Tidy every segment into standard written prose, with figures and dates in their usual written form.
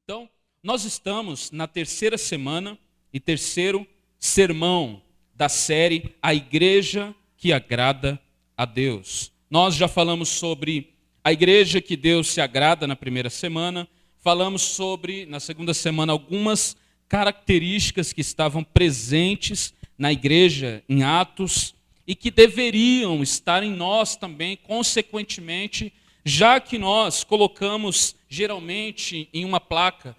Então, nós estamos na terceira semana e terceiro sermão da série A Igreja que Agrada a Deus. Nós já falamos sobre a igreja que Deus se agrada na primeira semana, falamos sobre, na segunda semana, algumas características que estavam presentes na igreja em Atos e que deveriam estar em nós também, consequentemente, já que nós colocamos geralmente em uma placa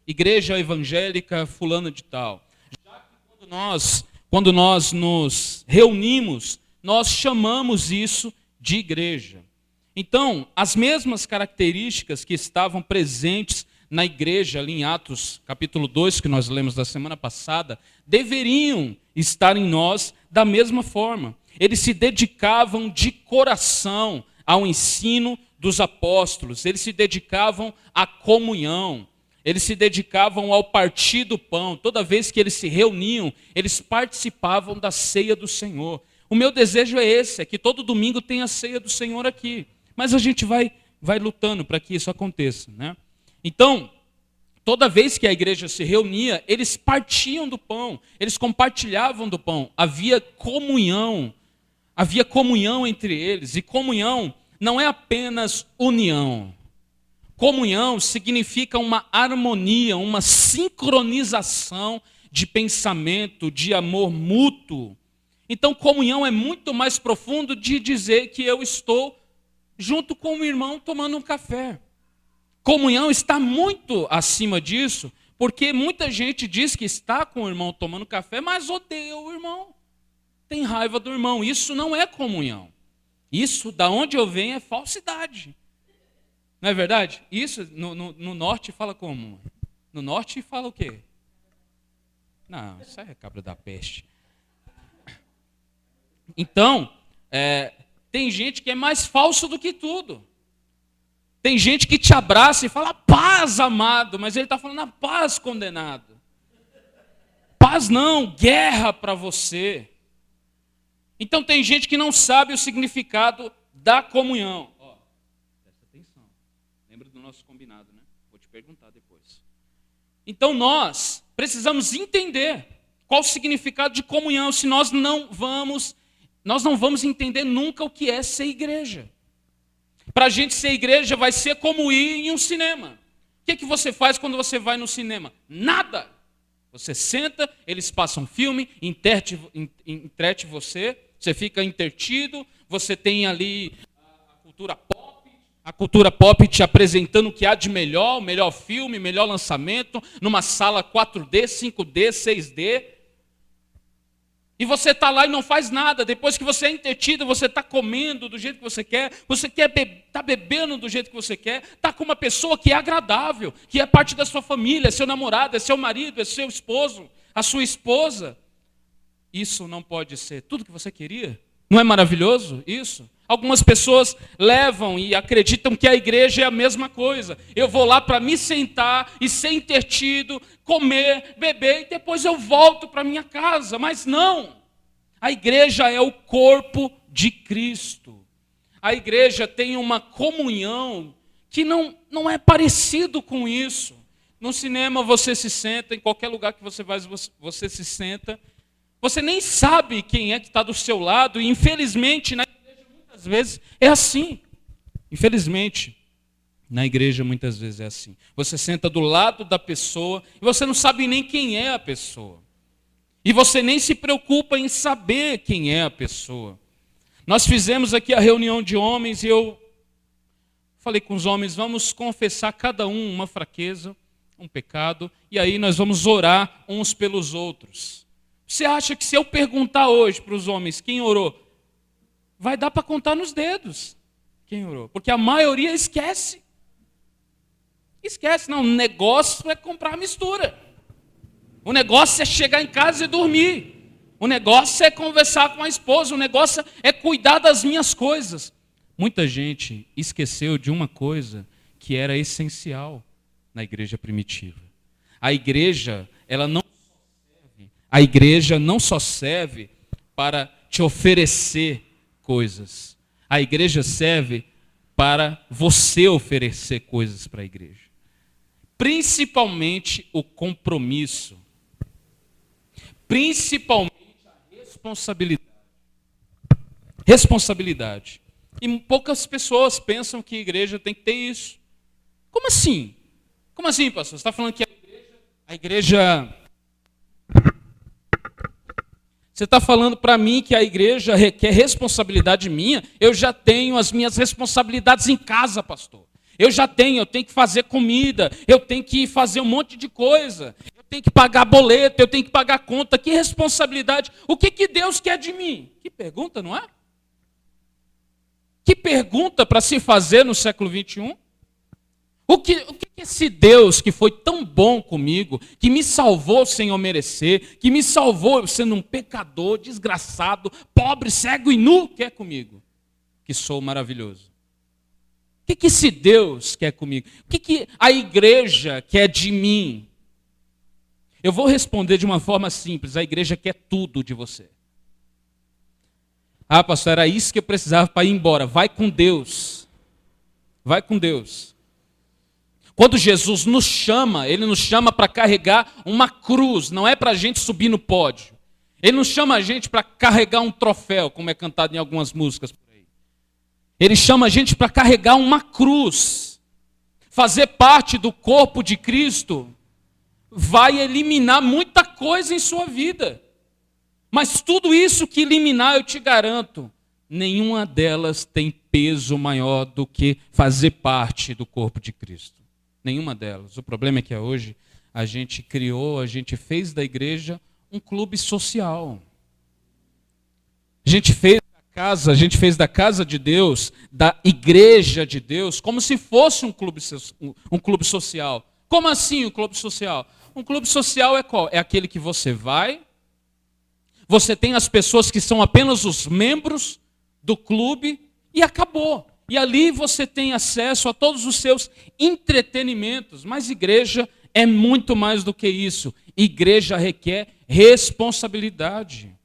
igreja evangélica fulana de tal. Já que quando nós nos reunimos, nós chamamos isso de igreja. Então, as mesmas características que estavam presentes na igreja, ali em Atos capítulo 2, que nós lemos da semana passada, deveriam estar em nós da mesma forma. Eles se dedicavam de coração ao ensino dos apóstolos, eles se dedicavam à comunhão, eles se dedicavam ao partir do pão. Toda vez que eles se reuniam, eles participavam da ceia do Senhor. O meu desejo é esse, é que todo domingo tenha a ceia do Senhor aqui. Mas a gente vai lutando para que isso aconteça, né? Então, toda vez que a igreja se reunia, eles partiam do pão, eles compartilhavam do pão. Havia comunhão entre eles. E comunhão não é apenas união. Comunhão significa uma harmonia, uma sincronização de pensamento, de amor mútuo. Então, comunhão é muito mais profundo de dizer que eu estou junto com o irmão tomando um café. Comunhão está muito acima disso, porque muita gente diz que está com o irmão tomando café, mas odeia o irmão, tem raiva do irmão. Isso não é comunhão. Isso, da onde eu venho, é falsidade. Não é verdade? Isso, no norte fala como? No norte fala o quê? Não, isso é cabra da peste. Então, tem gente que é mais falso do que tudo. Tem gente que te abraça e fala paz, amado, mas ele está falando a paz, condenado. Paz não, guerra para você. Então tem gente que não sabe o significado da comunhão. Ó, presta atenção. Lembra do nosso combinado, né? Vou te perguntar depois. Então nós precisamos entender qual o significado de comunhão, se nós não vamos entender nunca o que é ser igreja. Para a gente ser igreja vai ser como ir em um cinema. O que você faz quando você vai no cinema? Nada. Você senta, eles passam filme, entrete você, você fica entretido, você tem ali a cultura pop te apresentando o que há de melhor, o melhor filme, o melhor lançamento, numa sala 4D, 5D, 6D. E você está lá e não faz nada. Depois que você é entretido, você está comendo do jeito que você quer está bebendo do jeito que você quer, está com uma pessoa que é agradável, que é parte da sua família, é seu namorado, é seu marido, é seu esposo, a sua esposa. Isso não pode ser tudo que você queria? Não é maravilhoso isso? Algumas pessoas levam e acreditam que a igreja é a mesma coisa. Eu vou lá para me sentar e ser entretido, comer, beber e depois eu volto para minha casa. Mas não. A igreja é o corpo de Cristo. A igreja tem uma comunhão que não é parecido com isso. No cinema você se senta, em qualquer lugar que você vai, você se senta. Você nem sabe quem é que está do seu lado e infelizmente na às vezes é assim. Infelizmente, na igreja muitas vezes é assim. Você senta do lado da pessoa e você não sabe nem quem é a pessoa. E você nem se preocupa em saber quem é a pessoa. Nós fizemos aqui a reunião de homens e eu falei com os homens, vamos confessar cada um uma fraqueza, um pecado, e aí nós vamos orar uns pelos outros. Você acha que se eu perguntar hoje para os homens quem orou, vai dar para contar nos dedos quem orou. Porque a maioria esquece. Esquece, não. O negócio é comprar mistura. O negócio é chegar em casa e dormir. O negócio é conversar com a esposa. O negócio é cuidar das minhas coisas. Muita gente esqueceu de uma coisa que era essencial na igreja primitiva. A igreja não só serve para te oferecer coisas. A igreja serve para você oferecer coisas para a igreja. principalmente o compromisso, principalmente a responsabilidade. Responsabilidade. E poucas pessoas pensam que a igreja tem que ter isso. Como assim? Como assim, pastor? Você está falando que a igreja... Você está falando para mim que a igreja requer responsabilidade minha? Eu já tenho as minhas responsabilidades em casa, pastor. Eu tenho que fazer comida, eu tenho que fazer um monte de coisa, eu tenho que pagar boleto, eu tenho que pagar conta. Que responsabilidade? O que Deus quer de mim? Que pergunta, não é? Que pergunta para se fazer no século 21? O que esse Deus que foi tão bom comigo, que me salvou sem eu merecer, que me salvou sendo um pecador, desgraçado, pobre, cego e nu, quer comigo? Que sou maravilhoso. O que esse Deus quer comigo? O que a igreja quer de mim? Eu vou responder de uma forma simples: a igreja quer tudo de você. Ah, pastor, era isso que eu precisava para ir embora. Vai com Deus. Vai com Deus. Quando Jesus nos chama, Ele nos chama para carregar uma cruz, não é para a gente subir no pódio. Ele não chama a gente para carregar um troféu, como é cantado em algumas músicas por aí. Ele chama a gente para carregar uma cruz. Fazer parte do corpo de Cristo vai eliminar muita coisa em sua vida. Mas tudo isso que eliminar, eu te garanto, nenhuma delas tem peso maior do que fazer parte do corpo de Cristo. Nenhuma delas. O problema é que hoje a gente fez da igreja um clube social. A gente fez da casa de Deus, da igreja de Deus, como se fosse um clube social. Como assim um clube social? Um clube social é qual? É aquele que você vai, você tem as pessoas que são apenas os membros do clube e acabou. E ali você tem acesso a todos os seus entretenimentos. Mas igreja é muito mais do que isso. Igreja requer responsabilidade.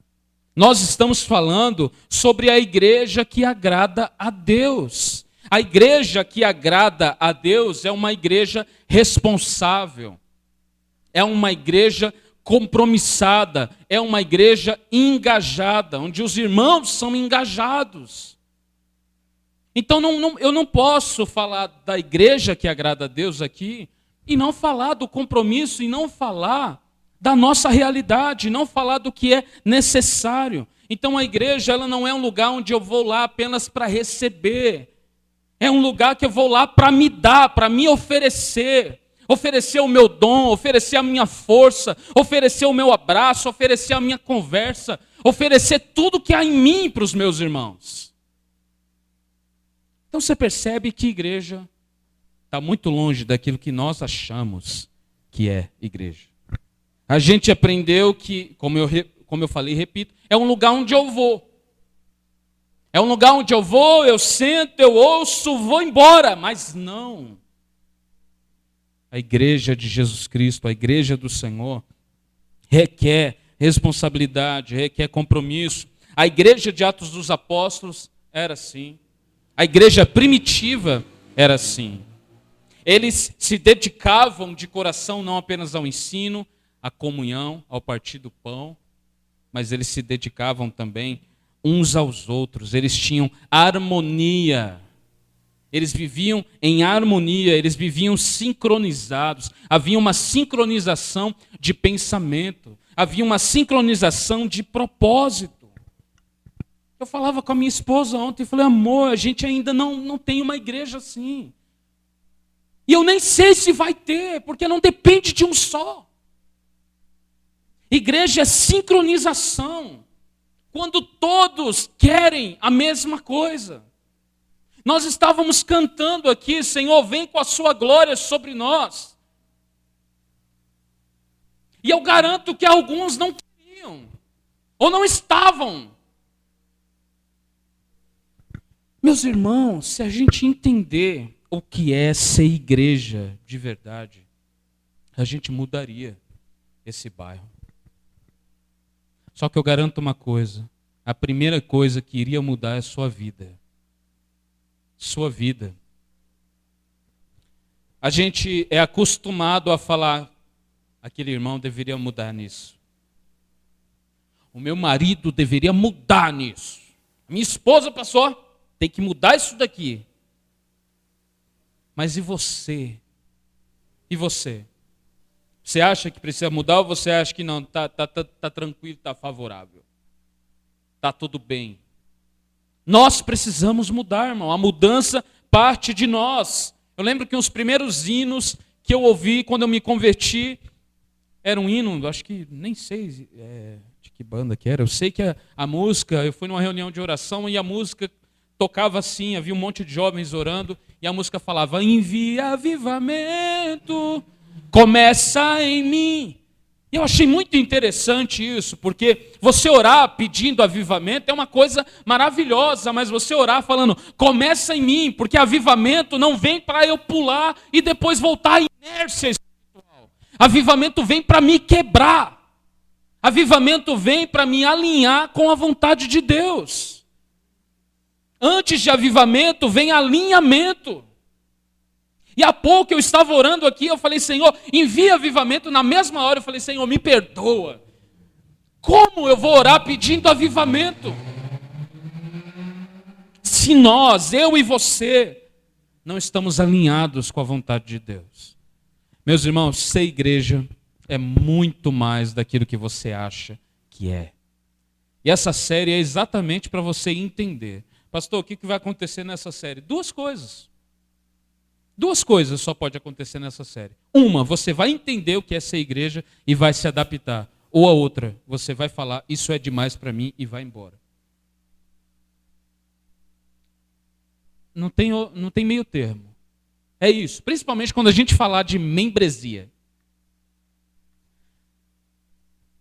Nós estamos falando sobre a igreja que agrada a Deus. A igreja que agrada a Deus é uma igreja responsável. É uma igreja compromissada. É uma igreja engajada, onde os irmãos são engajados. Então eu não posso falar da igreja que agrada a Deus aqui e não falar do compromisso e não falar da nossa realidade, não falar do que é necessário. Então a igreja ela não é um lugar onde eu vou lá apenas para receber. É um lugar que eu vou lá para me dar, para me oferecer. Oferecer o meu dom, oferecer a minha força, oferecer o meu abraço, oferecer a minha conversa, oferecer tudo que há em mim para os meus irmãos. Então você percebe que igreja está muito longe daquilo que nós achamos que é igreja. A gente aprendeu que, como eu falei e repito, é um lugar onde eu vou. É um lugar onde eu vou, eu sento, eu ouço, vou embora. Mas não. A igreja de Jesus Cristo, a igreja do Senhor, requer responsabilidade, requer compromisso. A igreja de Atos dos Apóstolos era assim. A igreja primitiva era assim. Eles se dedicavam de coração não apenas ao ensino, à comunhão, ao partir do pão, mas eles se dedicavam também uns aos outros. Eles tinham harmonia. Eles viviam em harmonia, eles viviam sincronizados. Havia uma sincronização de pensamento, havia uma sincronização de propósito. Eu falava com a minha esposa ontem e falei: amor, a gente ainda não tem uma igreja assim. E eu nem sei se vai ter, porque não depende de um só. Igreja é sincronização. Quando todos querem a mesma coisa. Nós estávamos cantando aqui: Senhor, vem com a sua glória sobre nós. E eu garanto que alguns não queriam, ou não estavam. Meus irmãos, se a gente entender o que é ser igreja de verdade, a gente mudaria esse bairro. Só que eu garanto uma coisa: a primeira coisa que iria mudar é a sua vida. Sua vida. a gente é acostumado a falar, aquele irmão deveria mudar nisso. O meu marido deveria mudar nisso. Minha esposa passou, tem que mudar isso daqui. Mas e você? E você? Você acha que precisa mudar ou você acha que não? Tá tranquilo, tá favorável. Tá tudo bem. Nós precisamos mudar, irmão. A mudança parte de nós. Eu lembro que os primeiros hinos que eu ouvi quando eu me converti era um hino, acho que nem sei de que banda que era. Eu sei que a música, eu fui numa reunião de oração e a música tocava assim, havia um monte de jovens orando e a música falava: envia avivamento, começa em mim. E eu achei muito interessante isso, porque você orar pedindo avivamento é uma coisa maravilhosa, mas você orar falando, começa em mim, porque avivamento não vem para eu pular e depois voltar à inércia espiritual. Avivamento vem para me quebrar. Avivamento vem para me alinhar com a vontade de Deus. Antes de avivamento vem alinhamento. E há pouco eu estava orando aqui, eu falei, Senhor, envia avivamento. Na mesma hora eu falei, Senhor, me perdoa. Como eu vou orar pedindo avivamento? Se nós, eu e você, não estamos alinhados com a vontade de Deus. Meus irmãos, ser igreja é muito mais daquilo que você acha que é. E essa série é exatamente para você entender. Pastor, o que vai acontecer nessa série? Duas coisas. Duas coisas só pode acontecer nessa série. Uma, você vai entender o que é ser igreja e vai se adaptar. Ou a outra, você vai falar, isso é demais para mim e vai embora. Não tem meio termo. É isso, principalmente quando a gente falar de membresia.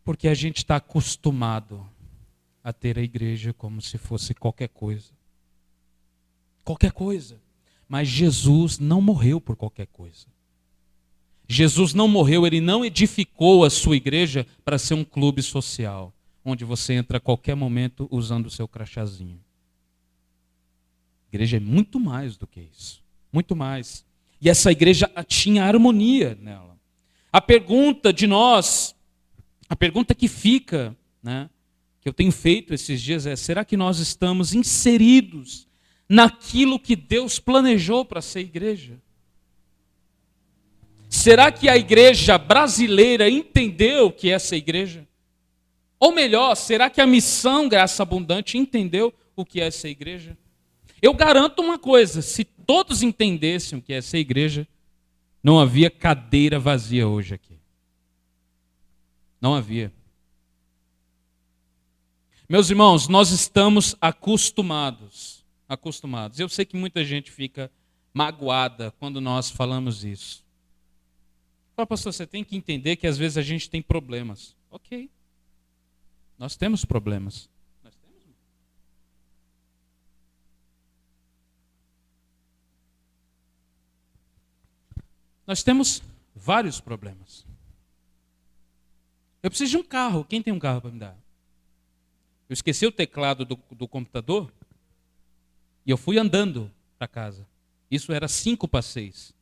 Porque a gente está acostumado a ter a igreja como se fosse qualquer coisa. Qualquer coisa. Mas Jesus não morreu por qualquer coisa. Jesus não morreu, ele não edificou a sua igreja para ser um clube social, onde você entra a qualquer momento usando o seu crachazinho. A igreja é muito mais do que isso. Muito mais. E essa igreja tinha harmonia nela. A pergunta de nós, a pergunta que fica, né, que eu tenho feito esses dias é, será que nós estamos inseridos naquilo que Deus planejou para ser igreja? Será que a igreja brasileira entendeu o que é essa igreja? Ou melhor, será que a missão Graça Abundante entendeu o que é essa igreja? Eu garanto uma coisa, se todos entendessem o que é essa igreja, não havia cadeira vazia hoje aqui. Não havia. Meus irmãos, nós estamos acostumados. Eu sei que muita gente fica magoada quando nós falamos isso. Fala, pastor, você tem que entender que às vezes a gente tem problemas. Ok. Nós temos problemas. Nós temos vários problemas. Eu preciso de um carro. Quem tem um carro para me dar? Eu esqueci o teclado do computador. E eu fui andando para casa. Isso era 5:06.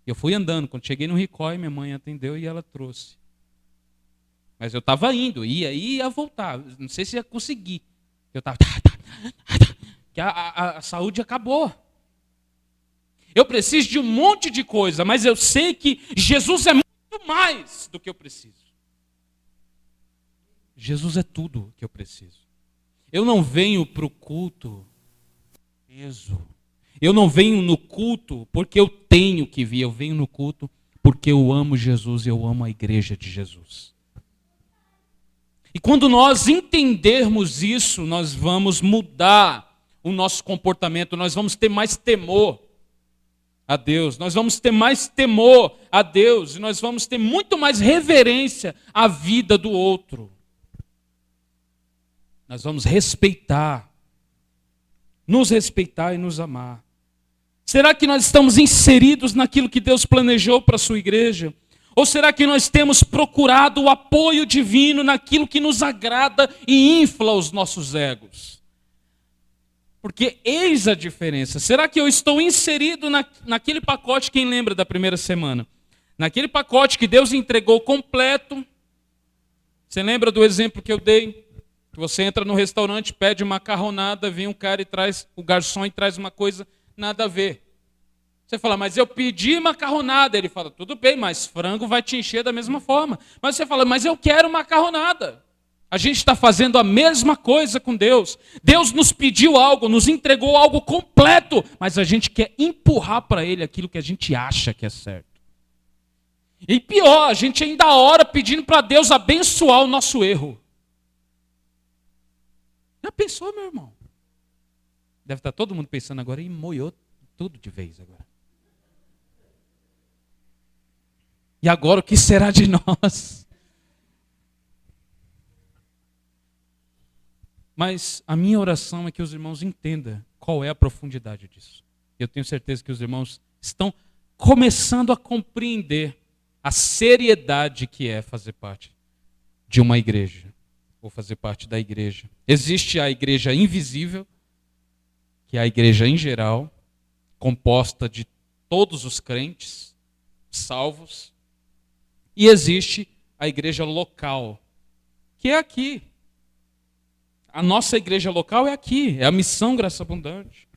Eu fui andando. Quando cheguei no Ricói, minha mãe atendeu e ela trouxe. Mas eu estava indo, ia voltar. Não sei se ia conseguir. Eu estava... que a saúde acabou. Eu preciso de um monte de coisa, mas eu sei que Jesus é muito mais do que eu preciso. Jesus é tudo que eu preciso. Eu não venho para o culto peso. Eu não venho no culto porque eu tenho que vir. Eu venho no culto porque eu amo Jesus e eu amo a igreja de Jesus. E quando nós entendermos isso, nós vamos mudar o nosso comportamento. Nós vamos ter mais temor a Deus. Nós vamos ter mais temor a Deus. E nós vamos ter muito mais reverência à vida do outro. Nós vamos respeitar. Nos respeitar e nos amar. Será que nós estamos inseridos naquilo que Deus planejou para a sua igreja? Ou será que nós temos procurado o apoio divino naquilo que nos agrada e infla os nossos egos? Porque eis a diferença. Será que eu estou inserido naquele pacote, quem lembra da primeira semana? Naquele pacote que Deus entregou completo. Você lembra do exemplo que eu dei? Que você entra no restaurante, pede macarronada, vem um cara e traz, o garçom e traz uma coisa nada a ver. Você fala, mas eu pedi macarronada. Ele fala, tudo bem, mas frango vai te encher da mesma forma. Mas você fala, mas eu quero macarronada. A gente está fazendo a mesma coisa com Deus. Deus nos pediu algo, nos entregou algo completo, mas a gente quer empurrar para Ele aquilo que a gente acha que é certo. E pior, a gente ainda ora pedindo para Deus abençoar o nosso erro. Já pensou, meu irmão? Deve estar todo mundo pensando agora, e moiou tudo de vez agora. E agora o que será de nós? Mas a minha oração é que os irmãos entendam qual é a profundidade disso. Eu tenho certeza que os irmãos estão começando a compreender a seriedade que é fazer parte de uma igreja, ou fazer parte da igreja. Existe a igreja invisível, que é a igreja em geral, composta de todos os crentes salvos, e existe a igreja local, que é aqui. A nossa igreja local é aqui, é a Missão Graça Abundante.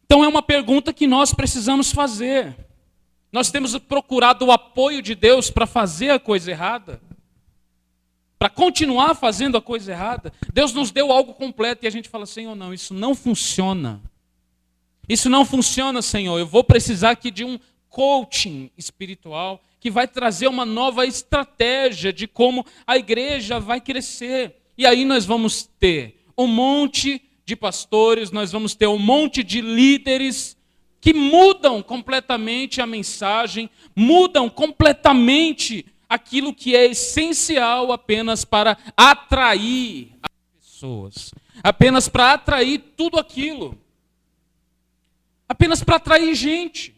Então é uma pergunta que nós precisamos fazer. Nós temos procurado o apoio de Deus para fazer a coisa errada? Para continuar fazendo a coisa errada? Deus nos deu algo completo e a gente fala, Senhor, não, isso não funciona. Isso não funciona, Senhor. Eu vou precisar aqui de um coaching espiritual que vai trazer uma nova estratégia de como a igreja vai crescer. E aí nós vamos ter um monte de pastores, nós vamos ter um monte de líderes que mudam completamente a mensagem, mudam completamente aquilo que é essencial apenas para atrair as pessoas, apenas para atrair tudo aquilo, apenas para atrair gente.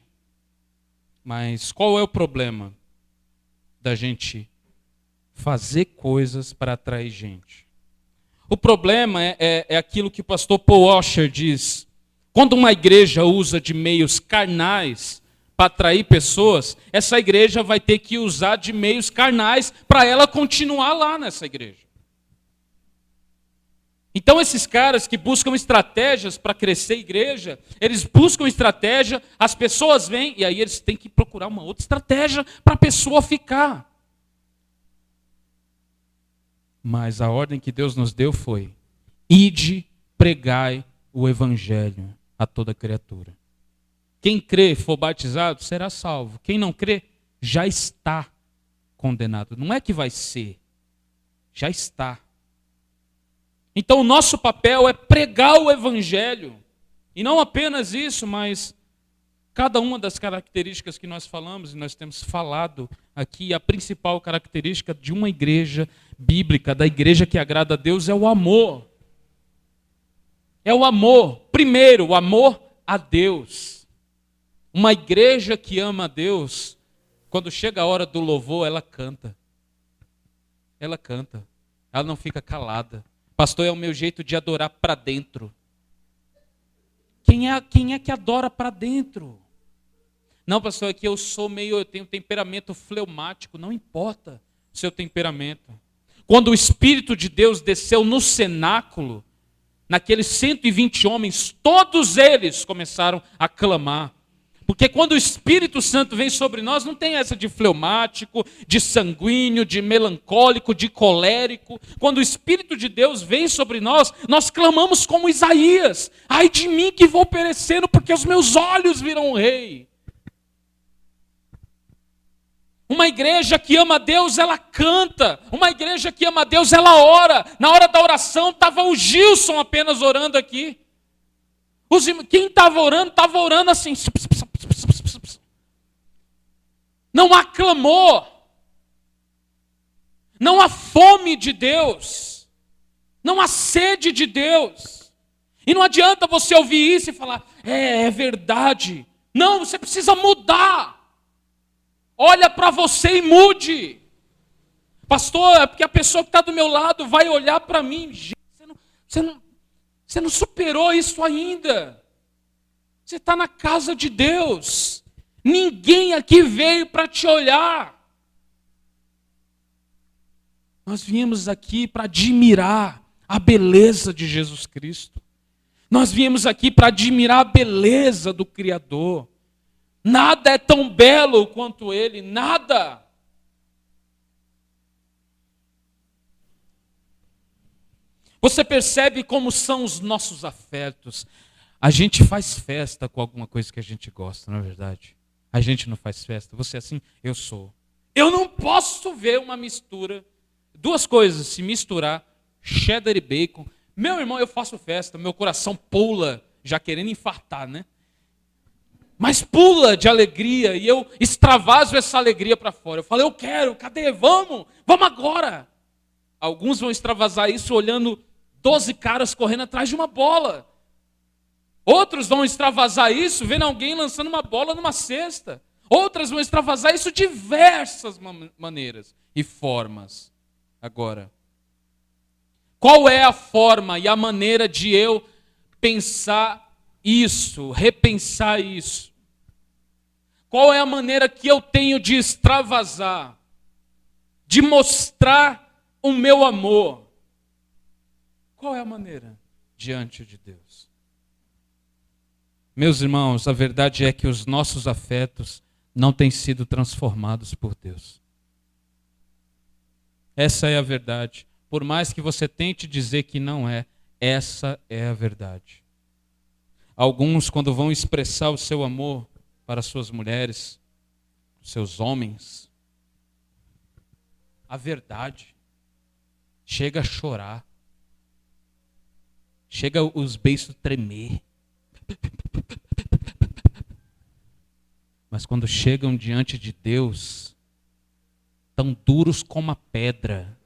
Mas qual é o problema da gente fazer coisas para atrair gente? O problema é aquilo que o pastor Paul Washer diz. Quando uma igreja usa de meios carnais para atrair pessoas, essa igreja vai ter que usar de meios carnais para ela continuar lá nessa igreja. Então esses caras que buscam estratégias para crescer a igreja, eles buscam estratégia, as pessoas vêm e aí eles têm que procurar uma outra estratégia para a pessoa ficar. Mas a ordem que Deus nos deu foi: ide, pregai o evangelho a toda criatura. Quem crê e for batizado será salvo. Quem não crê já está condenado. Não é que vai ser, já está. Então o nosso papel é pregar o evangelho. E não apenas isso, mas cada uma das características que nós falamos, e nós temos falado aqui, a principal característica de uma igreja bíblica, da igreja que agrada a Deus, é o amor. É o amor. Primeiro, o amor a Deus. Uma igreja que ama a Deus, quando chega a hora do louvor, ela canta. Ela canta. Ela não fica calada. Pastor, é o meu jeito de adorar para dentro. Quem é que adora para dentro? Não, pastor, é que eu tenho temperamento fleumático. Não importa o seu temperamento. Quando o Espírito de Deus desceu no cenáculo, naqueles 120 homens, todos eles começaram a clamar. Porque quando o Espírito Santo vem sobre nós, não tem essa de fleumático, de sanguíneo, de melancólico, de colérico. Quando o Espírito de Deus vem sobre nós, nós clamamos como Isaías: ai de mim que vou perecendo, porque os meus olhos viram o Rei. Uma igreja que ama a Deus, ela canta. Uma igreja que ama a Deus, ela ora. Na hora da oração, estava o Gilson apenas orando aqui. Quem estava orando assim. Não há clamor. Não há fome de Deus. Não há sede de Deus. E não adianta você ouvir isso e falar, é verdade. Não, você precisa mudar. Olha para você e mude. Pastor, é porque a pessoa que está do meu lado vai olhar para mim. Gente, Você não superou isso ainda. Você está na casa de Deus. Ninguém aqui veio para te olhar. Nós viemos aqui para admirar a beleza de Jesus Cristo. Nós viemos aqui para admirar a beleza do Criador. Nada é tão belo quanto Ele, nada. Você percebe como são os nossos afetos. A gente faz festa com alguma coisa que a gente gosta, não é verdade? A gente não faz festa. Você é assim? Eu sou. Eu não posso ver uma mistura. Duas coisas se misturar, cheddar e bacon. Meu irmão, eu faço festa, meu coração pula, já querendo infartar, né? Mas pula de alegria e eu extravaso essa alegria para fora. Eu falo, eu quero, cadê? Vamos agora. Alguns vão extravasar isso olhando 12 caras correndo atrás de uma bola. Outros vão extravasar isso vendo alguém lançando uma bola numa cesta. Outras vão extravasar isso de diversas maneiras e formas. Agora, qual é a forma e a maneira de eu pensar isso, repensar isso? Qual é a maneira que eu tenho de extravasar, de mostrar o meu amor? Qual é a maneira diante de Deus? Meus irmãos, a verdade é que os nossos afetos não têm sido transformados por Deus. Essa é a verdade. Por mais que você tente dizer que não é, essa é a verdade. Alguns, quando vão expressar o seu amor para suas mulheres, seus homens, a verdade chega a chorar, chega os beiços tremer. Mas quando chegam diante de Deus, tão duros como a pedra.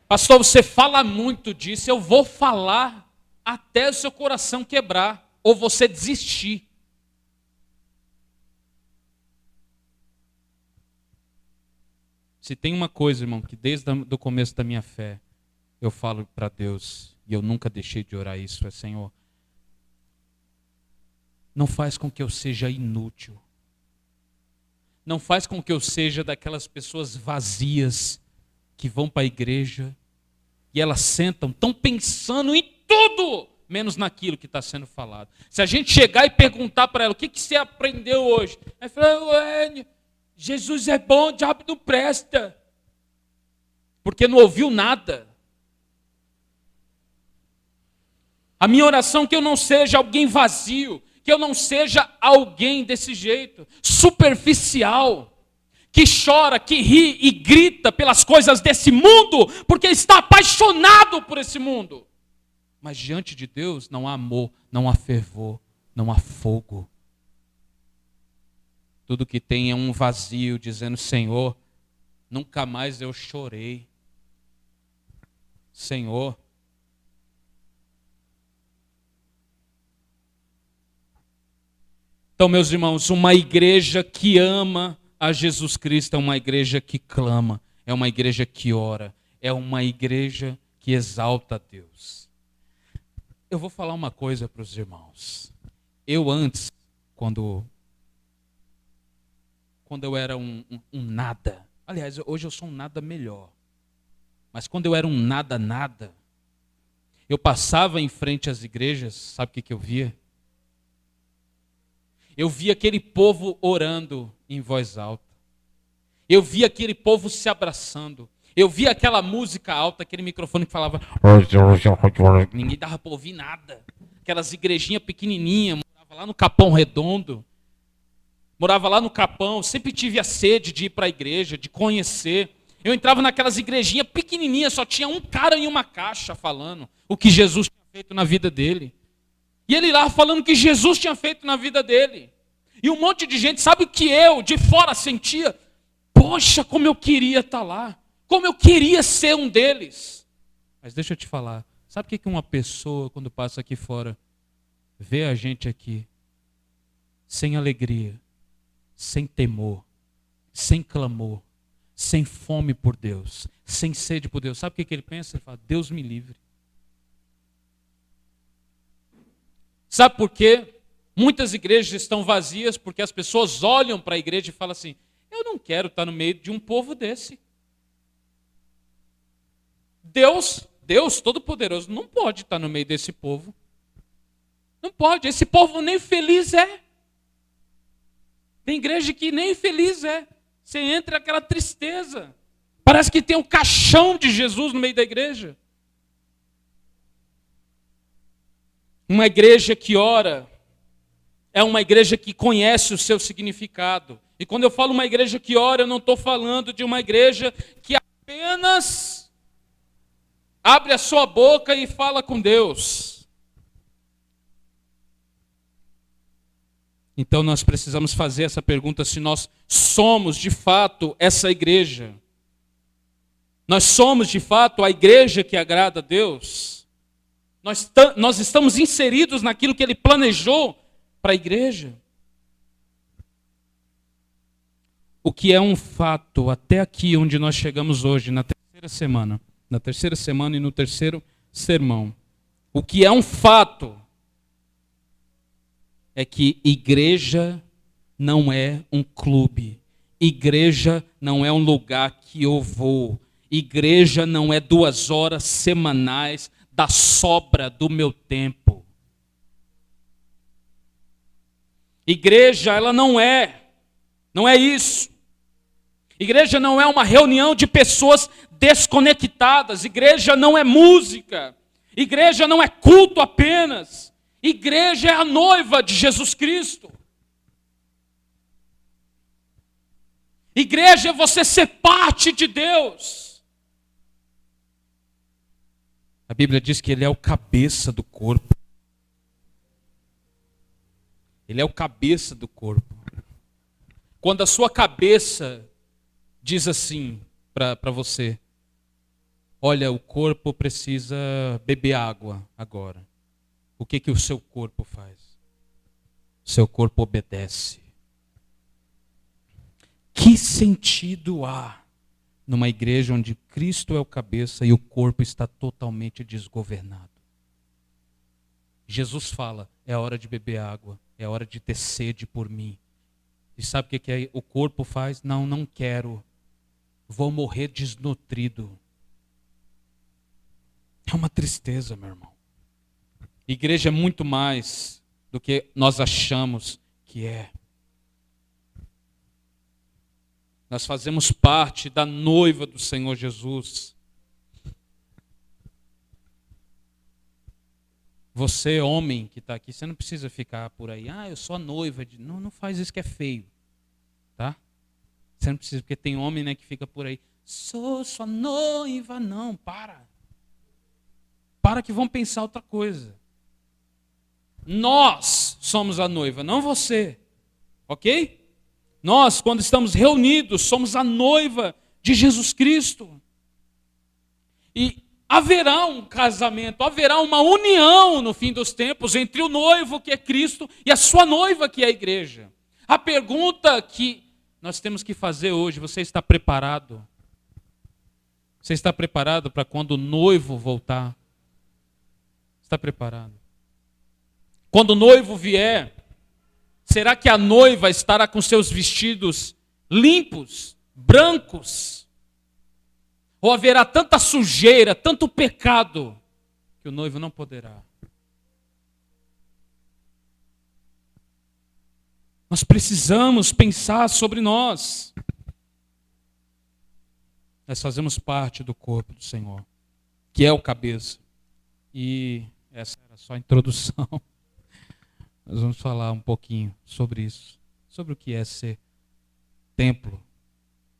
Pastor, você fala muito disso, eu vou falar até o seu coração quebrar, ou você desistir. Se tem uma coisa, irmão, que desde o começo da minha fé, eu falo para Deus, e eu nunca deixei de orar isso, é Senhor, não faz com que eu seja inútil. Não faz com que eu seja daquelas pessoas vazias que vão para a igreja e elas sentam, estão pensando em tudo, menos naquilo que está sendo falado. Se a gente chegar e perguntar para ela, o que você aprendeu hoje? Ela fala, Jesus é bom, o diabo não presta. Porque não ouviu nada. A minha oração é que eu não seja alguém vazio, que eu não seja alguém desse jeito, superficial, que chora, que ri e grita pelas coisas desse mundo, porque está apaixonado por esse mundo. Mas diante de Deus não há amor, não há fervor, não há fogo. Tudo que tem é um vazio, dizendo, Senhor, nunca mais eu chorei. Senhor, então, meus irmãos, uma igreja que ama a Jesus Cristo é uma igreja que clama, é uma igreja que ora, é uma igreja que exalta a Deus. Eu vou falar uma coisa para os irmãos. Eu antes, quando eu era um nada, aliás, hoje eu sou um nada melhor, mas quando eu era um nada, eu passava em frente às igrejas, sabe o que eu via? Eu via aquele povo orando em voz alta. Eu via aquele povo se abraçando. Eu via aquela música alta, aquele microfone que falava... Ninguém dava para ouvir nada. Aquelas igrejinhas pequenininhas, morava lá no Capão Redondo. Morava lá no Capão, sempre tive a sede de ir para a igreja, de conhecer. Eu entrava naquelas igrejinhas pequenininhas, só tinha um cara em uma caixa falando o que Jesus tinha feito na vida dele. E ele lá falando o que Jesus tinha feito na vida dele. E um monte de gente, sabe o que eu, de fora, sentia? Poxa, como eu queria estar lá. Como eu queria ser um deles. Mas deixa eu te falar. Sabe o que uma pessoa, quando passa aqui fora, vê a gente aqui, sem alegria, sem temor, sem clamor, sem fome por Deus, sem sede por Deus. Sabe o que ele pensa? Ele fala, Deus me livre. Sabe por quê? Muitas igrejas estão vazias porque as pessoas olham para a igreja e falam assim: eu não quero estar no meio de um povo desse. Deus Todo-Poderoso, não pode estar no meio desse povo. Não pode, esse povo nem feliz é. Tem igreja que nem feliz é. Você entra aquela tristeza. Parece que tem o caixão de Jesus no meio da igreja. Uma igreja que ora é uma igreja que conhece o seu significado. E quando eu falo uma igreja que ora, eu não estou falando de uma igreja que apenas abre a sua boca e fala com Deus. Então nós precisamos fazer essa pergunta: se nós somos de fato essa igreja. Nós somos de fato a igreja que agrada a Deus. Nós estamos inseridos naquilo que Ele planejou para a igreja. O que é um fato até aqui onde nós chegamos hoje, na terceira semana e no terceiro sermão. O que é um fato é que igreja não é um clube. Igreja não é um lugar que eu vou. Igreja não é 2 horas semanais da sobra do meu tempo. Igreja, ela não é isso. Igreja não é uma reunião de pessoas desconectadas. Igreja não é música. Igreja não é culto apenas. Igreja é a noiva de Jesus Cristo. Igreja é você ser parte de Deus. A Bíblia diz que Ele é o cabeça do corpo. Ele é o cabeça do corpo. Quando a sua cabeça diz assim para você: olha, o corpo precisa beber água agora. O que o seu corpo faz? O seu corpo obedece. Que sentido há numa igreja onde Cristo é o cabeça e o corpo está totalmente desgovernado? Jesus fala: é hora de beber água, é hora de ter sede por mim. E sabe o que o corpo faz? Não quero. Vou morrer desnutrido. É uma tristeza, meu irmão. Igreja é muito mais do que nós achamos que é. Nós fazemos parte da noiva do Senhor Jesus. Você, homem que está aqui, você não precisa ficar por aí: eu sou a noiva. Não faz isso que é feio. Tá? Você não precisa, porque tem homem, né, que fica por aí: sou sua noiva. Não, para. Para que vão pensar outra coisa. Nós somos a noiva, não você. Ok? Nós, quando estamos reunidos, somos a noiva de Jesus Cristo. E haverá um casamento, haverá uma união no fim dos tempos entre o noivo, que é Cristo, e a sua noiva, que é a igreja. A pergunta que nós temos que fazer hoje: você está preparado? Você está preparado para quando o noivo voltar? Está preparado? Quando o noivo vier, será que a noiva estará com seus vestidos limpos, brancos? Ou haverá tanta sujeira, tanto pecado, que o noivo não poderá? Nós precisamos pensar sobre nós. Nós fazemos parte do corpo do Senhor, que é o cabeça. E essa era só a introdução. Nós vamos falar um pouquinho sobre isso. Sobre o que é ser templo.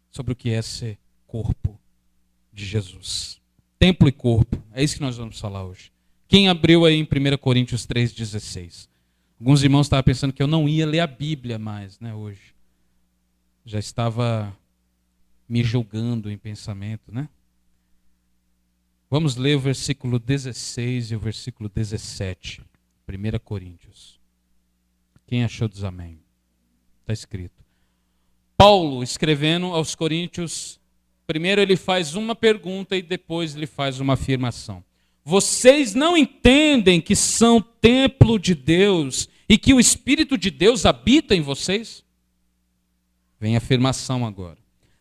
Sobre o que é ser corpo de Jesus. Templo e corpo. É isso que nós vamos falar hoje. Quem abriu aí em 1 Coríntios 3,16? Alguns irmãos estavam pensando que eu não ia ler a Bíblia mais, né, hoje. Já estava me julgando em pensamento, né? Vamos ler o versículo 16 e o versículo 17. 1 Coríntios. Quem achou diz amém. Está escrito. Paulo, escrevendo aos Coríntios, primeiro ele faz uma pergunta e depois ele faz uma afirmação. Vocês não entendem que são templo de Deus e que o Espírito de Deus habita em vocês? Vem a afirmação agora.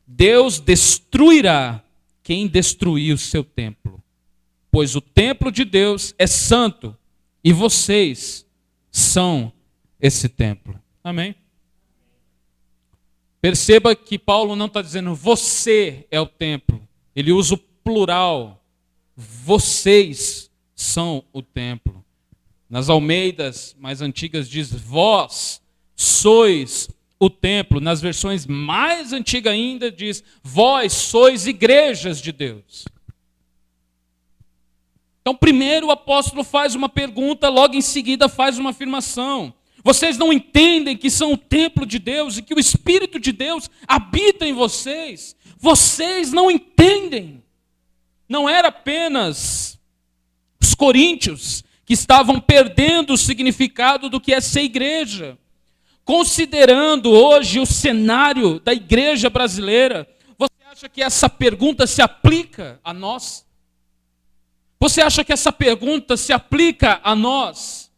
Deus destruirá quem destruir o seu templo, pois o templo de Deus é santo e vocês são esse templo. Amém? Perceba que Paulo não está dizendo você é o templo. Ele usa o plural. Vocês são o templo. Nas Almeidas mais antigas diz vós sois o templo. Nas versões mais antigas ainda diz vós sois igrejas de Deus. Então primeiro o apóstolo faz uma pergunta, logo em seguida faz uma afirmação. Vocês não entendem que são o templo de Deus e que o Espírito de Deus habita em vocês? Vocês não entendem. Não era apenas os coríntios que estavam perdendo o significado do que é ser igreja. Considerando hoje o cenário da igreja brasileira, você acha que essa pergunta se aplica a nós? Você acha que essa pergunta se aplica a nós?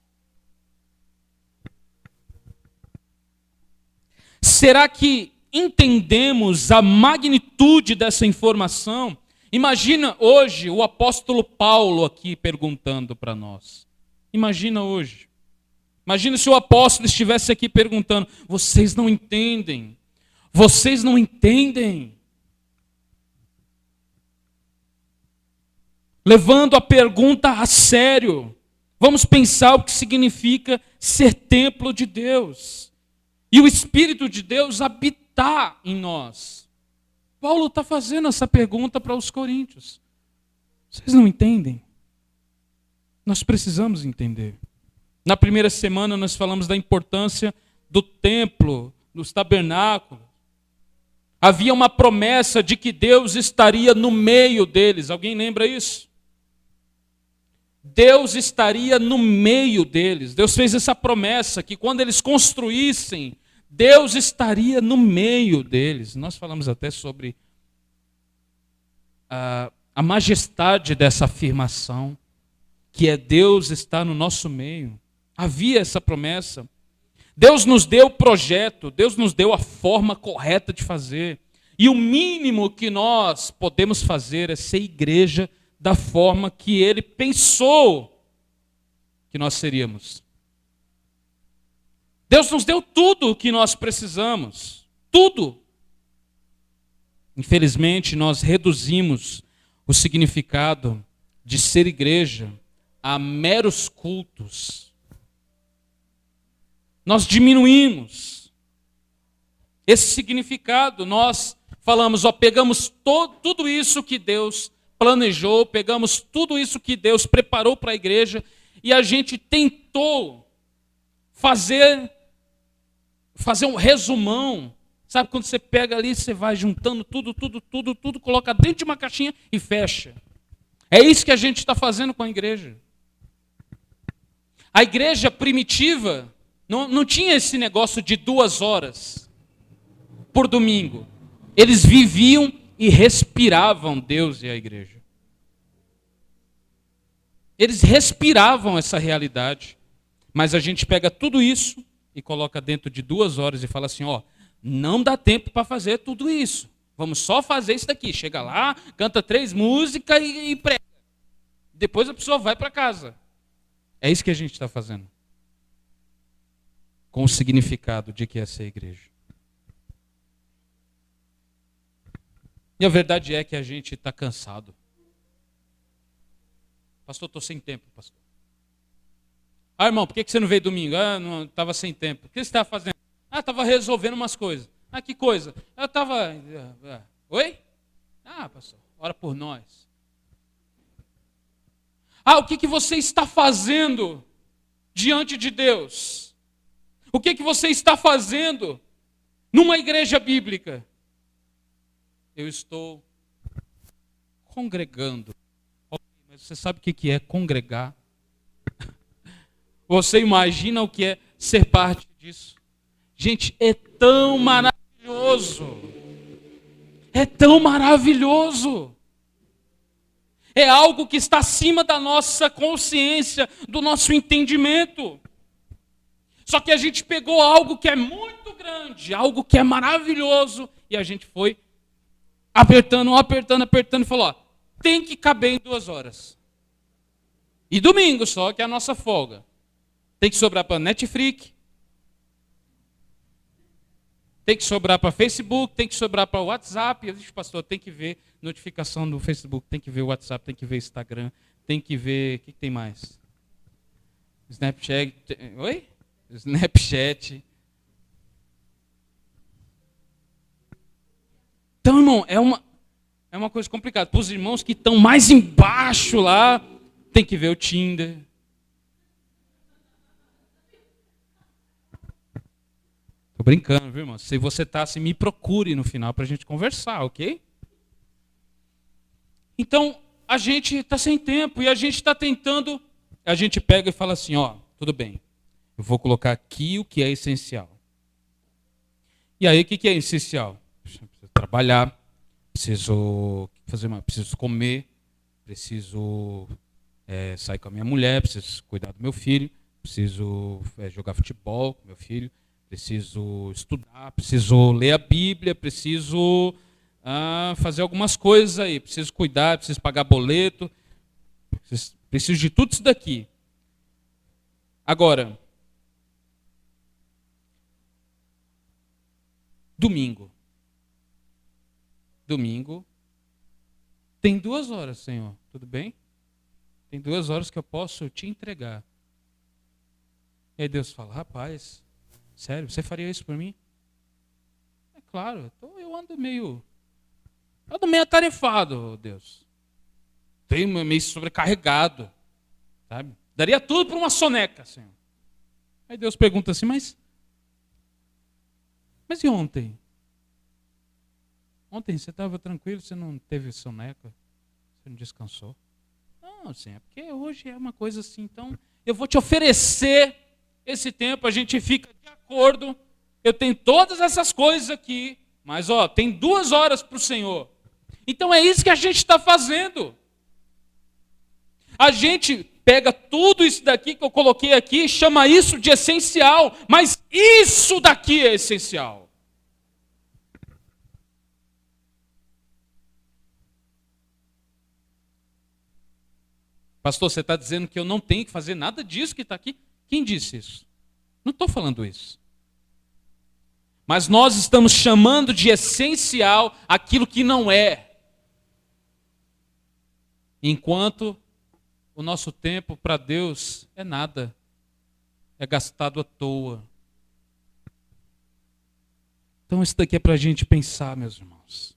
Será que entendemos a magnitude dessa informação? Imagina hoje o apóstolo Paulo aqui perguntando para nós. Imagina hoje. Imagina se o apóstolo estivesse aqui perguntando, vocês não entendem? Vocês não entendem? Levando a pergunta a sério. Vamos pensar o que significa ser templo de Deus. E o Espírito de Deus habitar em nós. Paulo está fazendo essa pergunta para os coríntios. Vocês não entendem? Nós precisamos entender. Na primeira semana nós falamos da importância do templo, dos tabernáculos. Havia uma promessa de que Deus estaria no meio deles. Alguém lembra isso? Deus estaria no meio deles. Deus fez essa promessa que quando eles construíssem, Deus estaria no meio deles. Nós falamos até sobre a majestade dessa afirmação, que é Deus está no nosso meio. Havia essa promessa. Deus nos deu o projeto, Deus nos deu a forma correta de fazer. E o mínimo que nós podemos fazer é ser igreja da forma que Ele pensou que nós seríamos. Deus nos deu tudo o que nós precisamos. Tudo. Infelizmente, nós reduzimos o significado de ser igreja a meros cultos. Nós diminuímos esse significado. Nós falamos, pegamos tudo isso que Deus planejou, pegamos tudo isso que Deus preparou para a igreja e a gente tentou fazer um resumão. Sabe quando você pega ali, você vai juntando tudo, coloca dentro de uma caixinha e fecha. É isso que a gente está fazendo com a igreja. A igreja primitiva não tinha esse negócio de 2 horas por domingo. Eles viviam e respiravam Deus e a igreja. Eles respiravam essa realidade. Mas a gente pega tudo isso e coloca dentro de 2 horas e fala assim, não dá tempo para fazer tudo isso. Vamos só fazer isso daqui. Chega lá, canta 3 músicas e prega. Depois a pessoa vai para casa. É isso que a gente está fazendo. Com o significado de que é ser igreja. E a verdade é que a gente está cansado. Pastor, estou sem tempo, pastor. Irmão, por que você não veio domingo? Não, estava sem tempo. O que você estava fazendo? Estava resolvendo umas coisas. Que coisa? Eu estava... Oi? Pastor, ora por nós. O que você está fazendo diante de Deus? O que você está fazendo numa igreja bíblica? Eu estou congregando. Mas você sabe o que é congregar? Você imagina o que é ser parte disso? Gente, é tão maravilhoso. É tão maravilhoso. É algo que está acima da nossa consciência, do nosso entendimento. Só que a gente pegou algo que é muito grande, algo que é maravilhoso, e a gente foi apertando e falou, ó, tem que caber em 2 horas. E domingo só, que é a nossa folga. Tem que sobrar para Netflix, tem que sobrar para Facebook, tem que sobrar para WhatsApp. Eu disse, pastor, tem que ver notificação no Facebook, tem que ver o WhatsApp, tem que ver Instagram, tem que ver, o que tem mais? Snapchat, oi? Snapchat. Então, irmão, é uma coisa complicada. Para os irmãos que estão mais embaixo lá, tem que ver o Tinder. Tô brincando, viu, irmão? Se você está assim, me procure no final para a gente conversar, ok? Então, a gente está sem tempo e a gente está tentando, a gente pega e fala assim, ó, tudo bem, eu vou colocar aqui o que é essencial. E aí, o que é essencial? Preciso trabalhar, preciso comer, preciso sair com a minha mulher, preciso cuidar do meu filho, preciso jogar futebol com meu filho, preciso estudar, preciso ler a Bíblia, preciso fazer algumas coisas aí, preciso cuidar, preciso pagar boleto, preciso de tudo isso daqui. Agora, domingo, tem 2 horas, Senhor, tudo bem? Tem 2 horas que eu posso te entregar. E aí Deus fala, rapaz, sério, você faria isso por mim? É claro, então eu ando meio atarefado, Deus. Tenho meio sobrecarregado, sabe? Daria tudo por uma soneca, Senhor. Aí Deus pergunta assim, mas e ontem? Ontem você estava tranquilo, você não teve soneca? Você não descansou? Não, Senhor, porque hoje é uma coisa assim, então eu vou te oferecer esse tempo, a gente fica de acordo, eu tenho todas essas coisas aqui, mas ó, tem 2 horas para o Senhor. Então é isso que a gente está fazendo. A gente pega tudo isso daqui que eu coloquei aqui, chama isso de essencial, mas isso daqui é essencial. Pastor, você está dizendo que eu não tenho que fazer nada disso que está aqui? Quem disse isso? Não estou falando isso. Mas nós estamos chamando de essencial aquilo que não é. Enquanto o nosso tempo para Deus é nada. É gastado à toa. Então isso daqui é para a gente pensar, meus irmãos.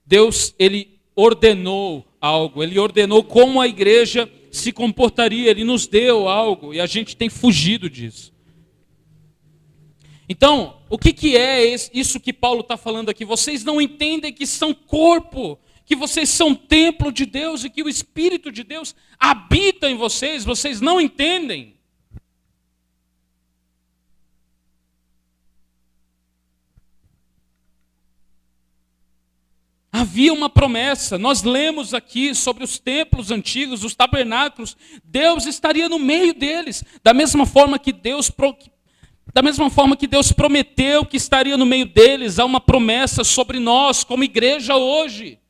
Deus, Ele ordenou algo. Ele ordenou como a igreja se comportaria. Ele nos deu algo e a gente tem fugido disso. Então, o que é isso que Paulo está falando aqui? Vocês não entendem que são corpo, que vocês são templo de Deus e que o Espírito de Deus habita em vocês. Vocês não entendem. Havia uma promessa, nós lemos aqui sobre os templos antigos, os tabernáculos, Deus estaria no meio deles, da mesma forma que Deus prometeu que estaria no meio deles. Há uma promessa sobre nós como igreja hoje.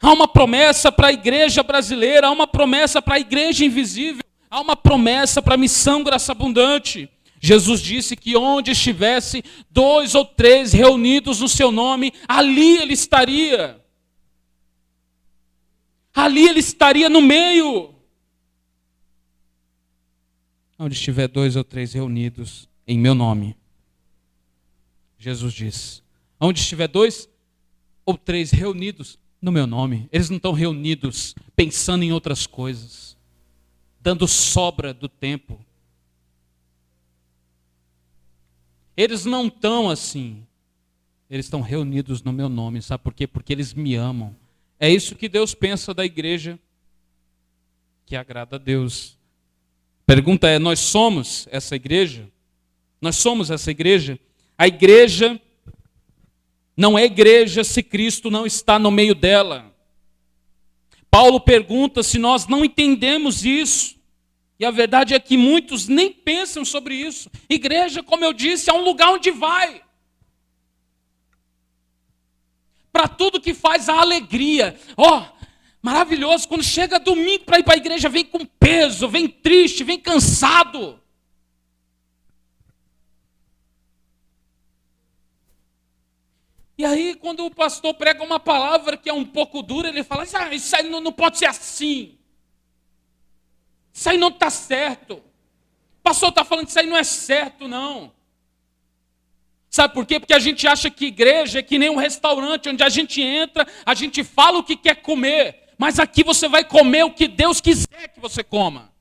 Há uma promessa para a igreja brasileira, há uma promessa para a igreja invisível, há uma promessa para a missão Graça Abundante. Jesus disse que onde estivesse 2 ou 3 reunidos no seu nome, ali ele estaria. Ali ele estaria no meio. Onde estiver 2 ou 3 reunidos em meu nome. Jesus diz. Onde estiver 2 ou 3 reunidos no meu nome. Eles não estão reunidos pensando em outras coisas. Dando sobra do tempo. Eles não estão assim. Eles estão reunidos no meu nome. Sabe por quê? Porque eles me amam. É isso que Deus pensa da igreja que agrada a Deus. Pergunta é, nós somos essa igreja? Nós somos essa igreja? A igreja não é igreja se Cristo não está no meio dela. Paulo pergunta se nós não entendemos isso. E a verdade é que muitos nem pensam sobre isso. Igreja, como eu disse, é um lugar onde vai. Para tudo que faz a alegria. Maravilhoso, quando chega domingo para ir para a igreja, vem com peso, vem triste, vem cansado. E aí, quando o pastor prega uma palavra que é um pouco dura, ele fala, isso aí não pode ser assim. Isso aí não está certo. O pastor está falando que isso aí não é certo, não. Sabe por quê? Porque a gente acha que igreja é que nem um restaurante, onde a gente entra, a gente fala o que quer comer, mas aqui você vai comer o que Deus quiser que você coma.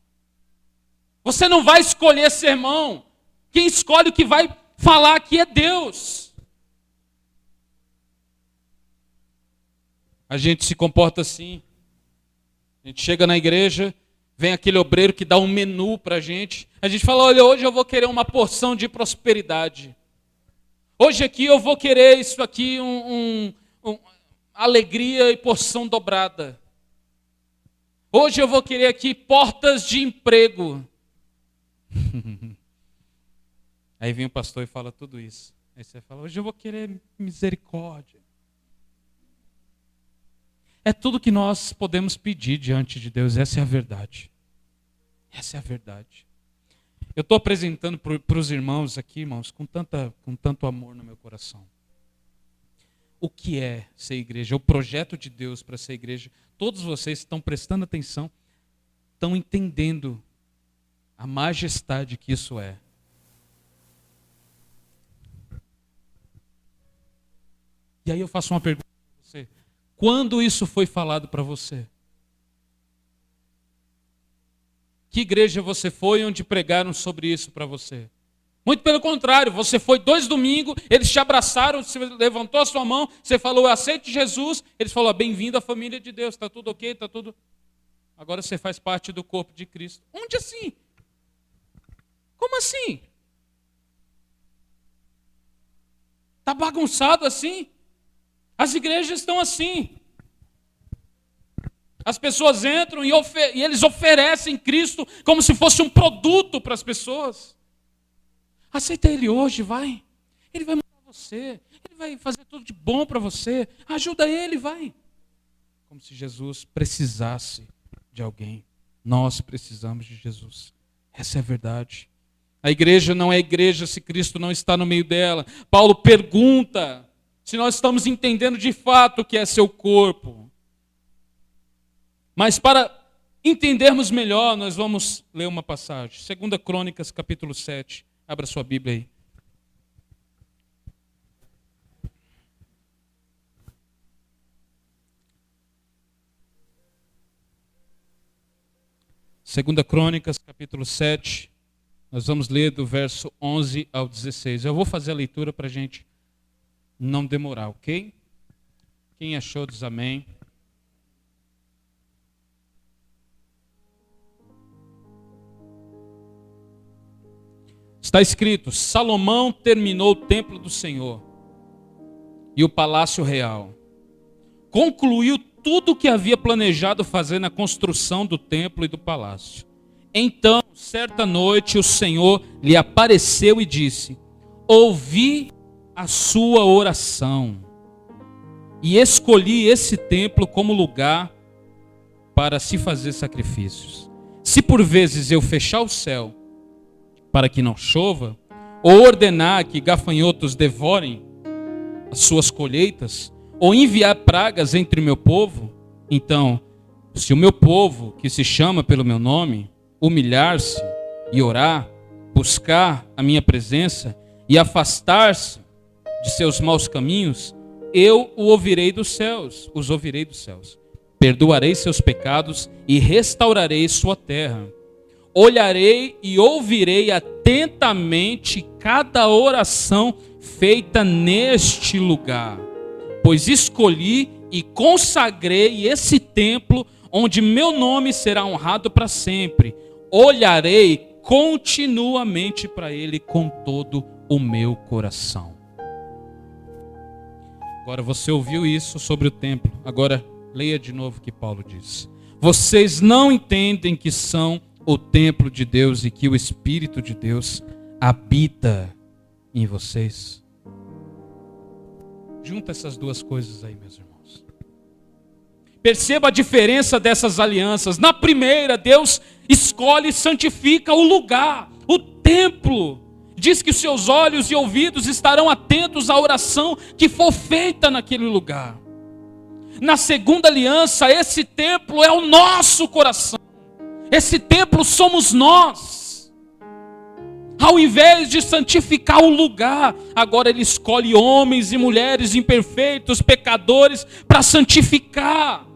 Você não vai escolher sermão. Quem escolhe o que vai falar aqui é Deus. A gente se comporta assim. A gente chega na igreja, vem aquele obreiro que dá um menu para a gente. A gente fala, olha, hoje eu vou querer uma porção de prosperidade. Hoje aqui eu vou querer isso aqui, alegria e porção dobrada. Hoje eu vou querer aqui portas de emprego. Aí vem o pastor e fala tudo isso. Aí você fala, hoje eu vou querer misericórdia. É tudo que nós podemos pedir diante de Deus, essa é a verdade. Essa é a verdade. Eu estou apresentando para os irmãos aqui, irmãos, com tanto amor no meu coração. O que é ser igreja? O projeto de Deus para ser igreja. Todos vocês estão prestando atenção, estão entendendo a majestade que isso é. E aí eu faço uma pergunta para você. Quando isso foi falado para você? Que igreja você foi onde pregaram sobre isso para você? Muito pelo contrário, você foi 2 domingos, eles te abraçaram, você levantou a sua mão, você falou, eu aceito Jesus, eles falaram, bem-vindo à família de Deus, está tudo ok, está tudo... Agora você faz parte do corpo de Cristo. Onde assim? Como assim? Está bagunçado assim? As igrejas estão assim. As pessoas entram e eles oferecem Cristo como se fosse um produto para as pessoas. Aceita Ele hoje, vai. Ele vai mudar você. Ele vai fazer tudo de bom para você. Ajuda Ele, vai. Como se Jesus precisasse de alguém. Nós precisamos de Jesus. Essa é a verdade. A igreja não é igreja se Cristo não está no meio dela. Paulo pergunta se nós estamos entendendo de fato o que é seu corpo. Mas para entendermos melhor, nós vamos ler uma passagem. 2 Crônicas, capítulo 7. Abra sua Bíblia aí. Segunda Crônicas, capítulo 7. Nós vamos ler do verso 11 ao 16. Eu vou fazer a leitura para a gente não demorar, ok? Quem achou diz amém. Está escrito, Salomão terminou o templo do Senhor e o palácio real. Concluiu tudo o que havia planejado fazer na construção do templo e do palácio. Então, certa noite, o Senhor lhe apareceu e disse, ouvi a sua oração e escolhi esse templo como lugar para se fazer sacrifícios. Se por vezes eu fechar o céu para que não chova, ou ordenar que gafanhotos devorem as suas colheitas, ou enviar pragas entre o meu povo, então, se o meu povo, que se chama pelo meu nome, humilhar-se e orar, buscar a minha presença e afastar-se de seus maus caminhos, eu os ouvirei dos céus. Perdoarei seus pecados e restaurarei sua terra. Olharei e ouvirei atentamente cada oração feita neste lugar, pois escolhi e consagrei esse templo onde meu nome será honrado para sempre. Olharei continuamente para ele com todo o meu coração. Agora você ouviu isso sobre o templo. Agora Leia de novo o que Paulo diz. Vocês não entendem que são o templo de Deus e que o Espírito de Deus habita em vocês? Junta essas duas coisas aí, meus irmãos. Perceba a diferença dessas alianças. Na primeira, Deus escolhe e santifica o lugar, o templo. Diz que os seus olhos e ouvidos estarão atentos à oração que for feita naquele lugar. Na segunda aliança, esse templo é o nosso coração. Esse templo somos nós. Ao invés de santificar o lugar, agora ele escolhe homens e mulheres imperfeitos, pecadores, para santificar.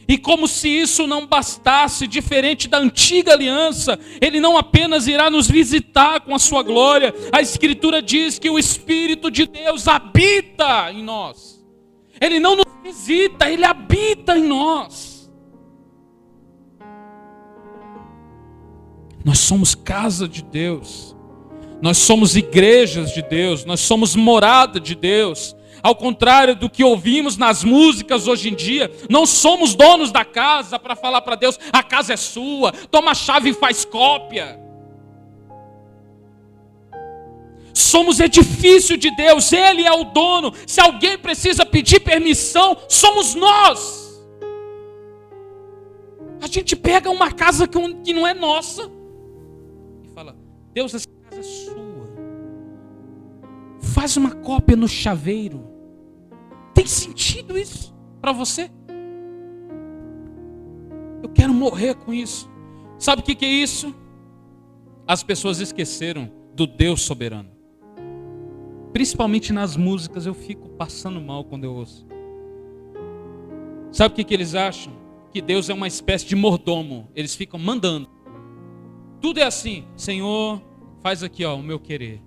E como se isso não bastasse, diferente da antiga aliança, ele não apenas irá nos visitar com a sua glória, a Escritura diz que o Espírito de Deus habita em nós. Ele não nos visita, ele habita em nós. Nós somos casa de Deus, nós somos igrejas de Deus, nós somos morada de Deus. Ao contrário do que ouvimos nas músicas hoje em dia, não somos donos da casa para falar para Deus, a casa é sua, toma a chave e faz cópia. Somos edifício de Deus, Ele é o dono. Se alguém precisa pedir permissão, somos nós. A gente pega uma casa que não é nossa e fala, Deus, essa casa é sua. Faz uma cópia no chaveiro. Tem sentido isso para você? Eu quero morrer com isso. Sabe o que é isso? As pessoas esqueceram do Deus soberano. Principalmente nas músicas eu fico passando mal quando eu ouço. Sabe o que eles acham? Que Deus é uma espécie de mordomo. Eles ficam mandando. Tudo é assim. Senhor, faz aqui o meu querer.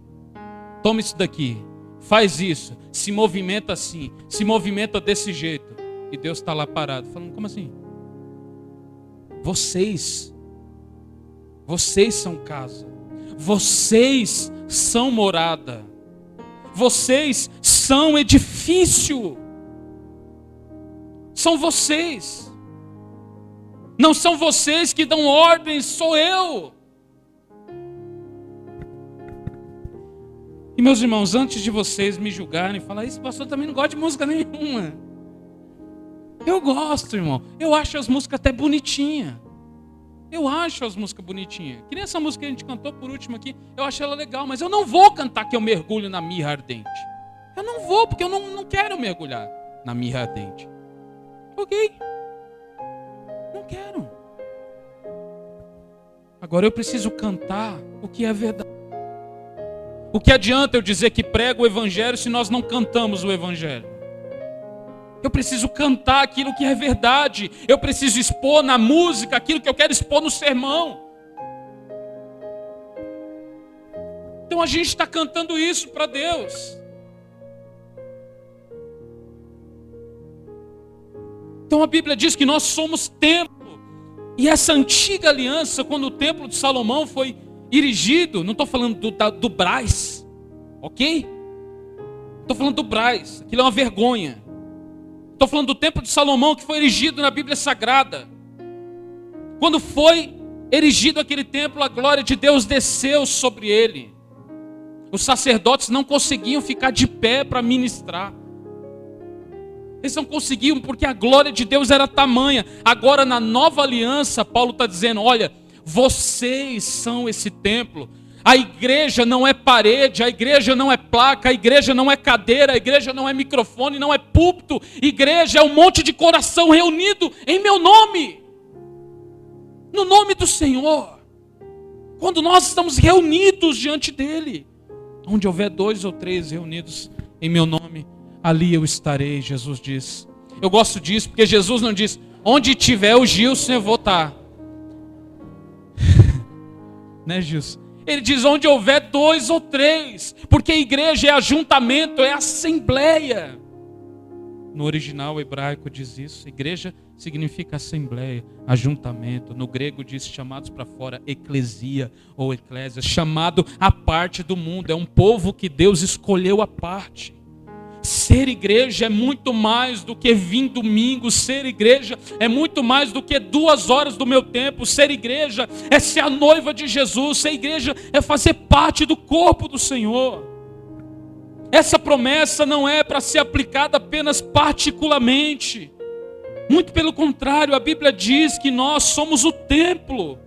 Toma isso daqui. Faz isso. Se movimenta assim. Se movimenta desse jeito. E Deus está lá parado. Falando, como assim? Vocês são casa. Vocês são morada. Vocês são edifício. São vocês. Não são vocês que dão ordens, sou eu. E meus irmãos, antes de vocês me julgarem e falar, esse pastor também não gosta de música nenhuma. Eu gosto, irmão. Eu acho as músicas até bonitinhas. Eu acho as músicas bonitinhas. Que nem essa música que a gente cantou por último aqui, eu acho ela legal, mas eu não vou cantar que eu mergulho na mirra ardente. Eu não vou, porque eu não quero mergulhar na mirra ardente. Ok? Não quero. Agora eu preciso cantar o que é verdade. O que adianta eu dizer que prego o Evangelho se nós não cantamos o Evangelho? Eu preciso cantar aquilo que é verdade. Eu preciso expor na música aquilo que eu quero expor no sermão. Então a gente está cantando isso para Deus. Então a Bíblia diz que nós somos templo. E essa antiga aliança, quando o templo de Salomão foi erigido, não estou falando do Brás, ok? Estou falando do Brás, aquilo é uma vergonha. Estou falando do templo de Salomão que foi erigido na Bíblia Sagrada. Quando foi erigido aquele templo, a glória de Deus desceu sobre ele. Os sacerdotes não conseguiam ficar de pé para ministrar. Eles não conseguiam porque a glória de Deus era tamanha. Agora na nova aliança, Paulo está dizendo, olha, vocês são esse templo. A igreja não é parede, a igreja não é placa, a igreja não é cadeira, a igreja não é microfone, não é púlpito. Igreja é um monte de coração reunido em meu nome. No nome do Senhor. Quando nós estamos reunidos diante dEle. Onde houver 2 ou 3 reunidos em meu nome, ali eu estarei, Jesus diz. Eu gosto disso porque Jesus não diz, onde tiver o Gilson eu vou estar. Né, Gilson? Ele diz onde houver 2 ou 3, porque a igreja é ajuntamento, é assembleia. No original hebraico diz isso, igreja significa assembleia, ajuntamento. No grego diz chamados para fora, eclesia ou eclésia, chamado à parte do mundo. É um povo que Deus escolheu à parte, Ser igreja é muito mais do que vir domingo. Ser igreja é muito mais do que 2 horas do meu tempo. Ser igreja é ser a noiva de Jesus. Ser igreja é fazer parte do corpo do Senhor. Essa promessa não é para ser aplicada apenas particularmente. Muito pelo contrário, a Bíblia diz que nós somos o templo.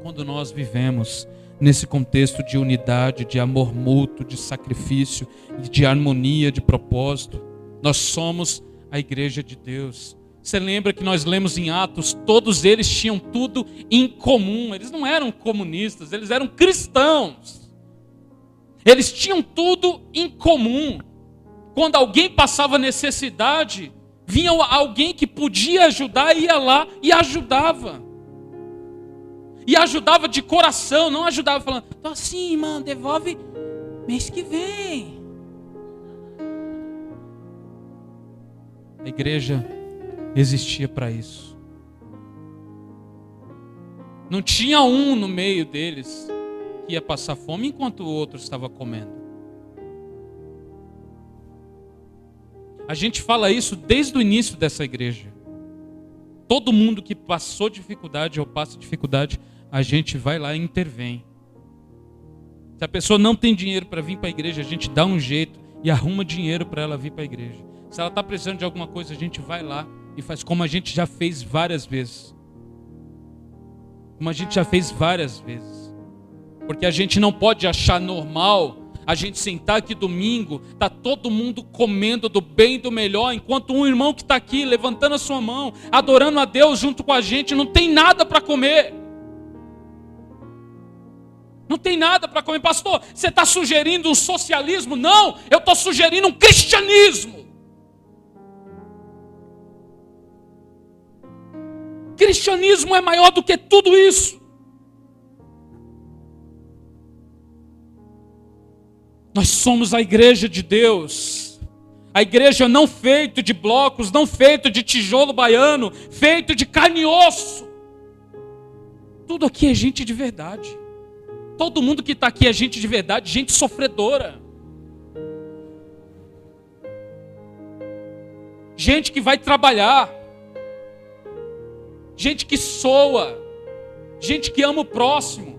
Quando nós vivemos nesse contexto de unidade, de amor mútuo, de sacrifício, de harmonia, de propósito, nós somos a igreja de Deus. Você lembra que nós lemos em Atos, todos eles tinham tudo em comum. Eles não eram comunistas, eles eram cristãos. Eles tinham tudo em comum. Quando alguém passava necessidade, vinha alguém que podia ajudar, ia lá e ajudava. E ajudava de coração, não ajudava falando, tô assim, irmão, devolve mês que vem. A igreja existia para isso. Não tinha um no meio deles que ia passar fome enquanto o outro estava comendo. A gente fala isso desde o início dessa igreja. Todo mundo que passou dificuldade ou passa dificuldade, a gente vai lá e intervém. Se a pessoa não tem dinheiro para vir para a igreja, a gente dá um jeito e arruma dinheiro para ela vir para a igreja. Se ela está precisando de alguma coisa, a gente vai lá e faz como a gente já fez várias vezes. Como a gente já fez várias vezes. Porque a gente não pode achar normal a gente sentar aqui domingo, tá todo mundo comendo do bem e do melhor, enquanto um irmão que está aqui levantando a sua mão, adorando a Deus junto com a gente, não tem nada para comer. Não tem nada para comer. Pastor, você está sugerindo um socialismo? Não, eu estou sugerindo um cristianismo. Cristianismo é maior do que tudo isso. Nós somos a igreja de Deus. A igreja não feita de blocos, não feita de tijolo baiano, feito de carne e osso. Tudo aqui é gente de verdade. Todo mundo que está aqui é gente de verdade, gente sofredora. Gente que vai trabalhar. Gente que soa. Gente que ama o próximo.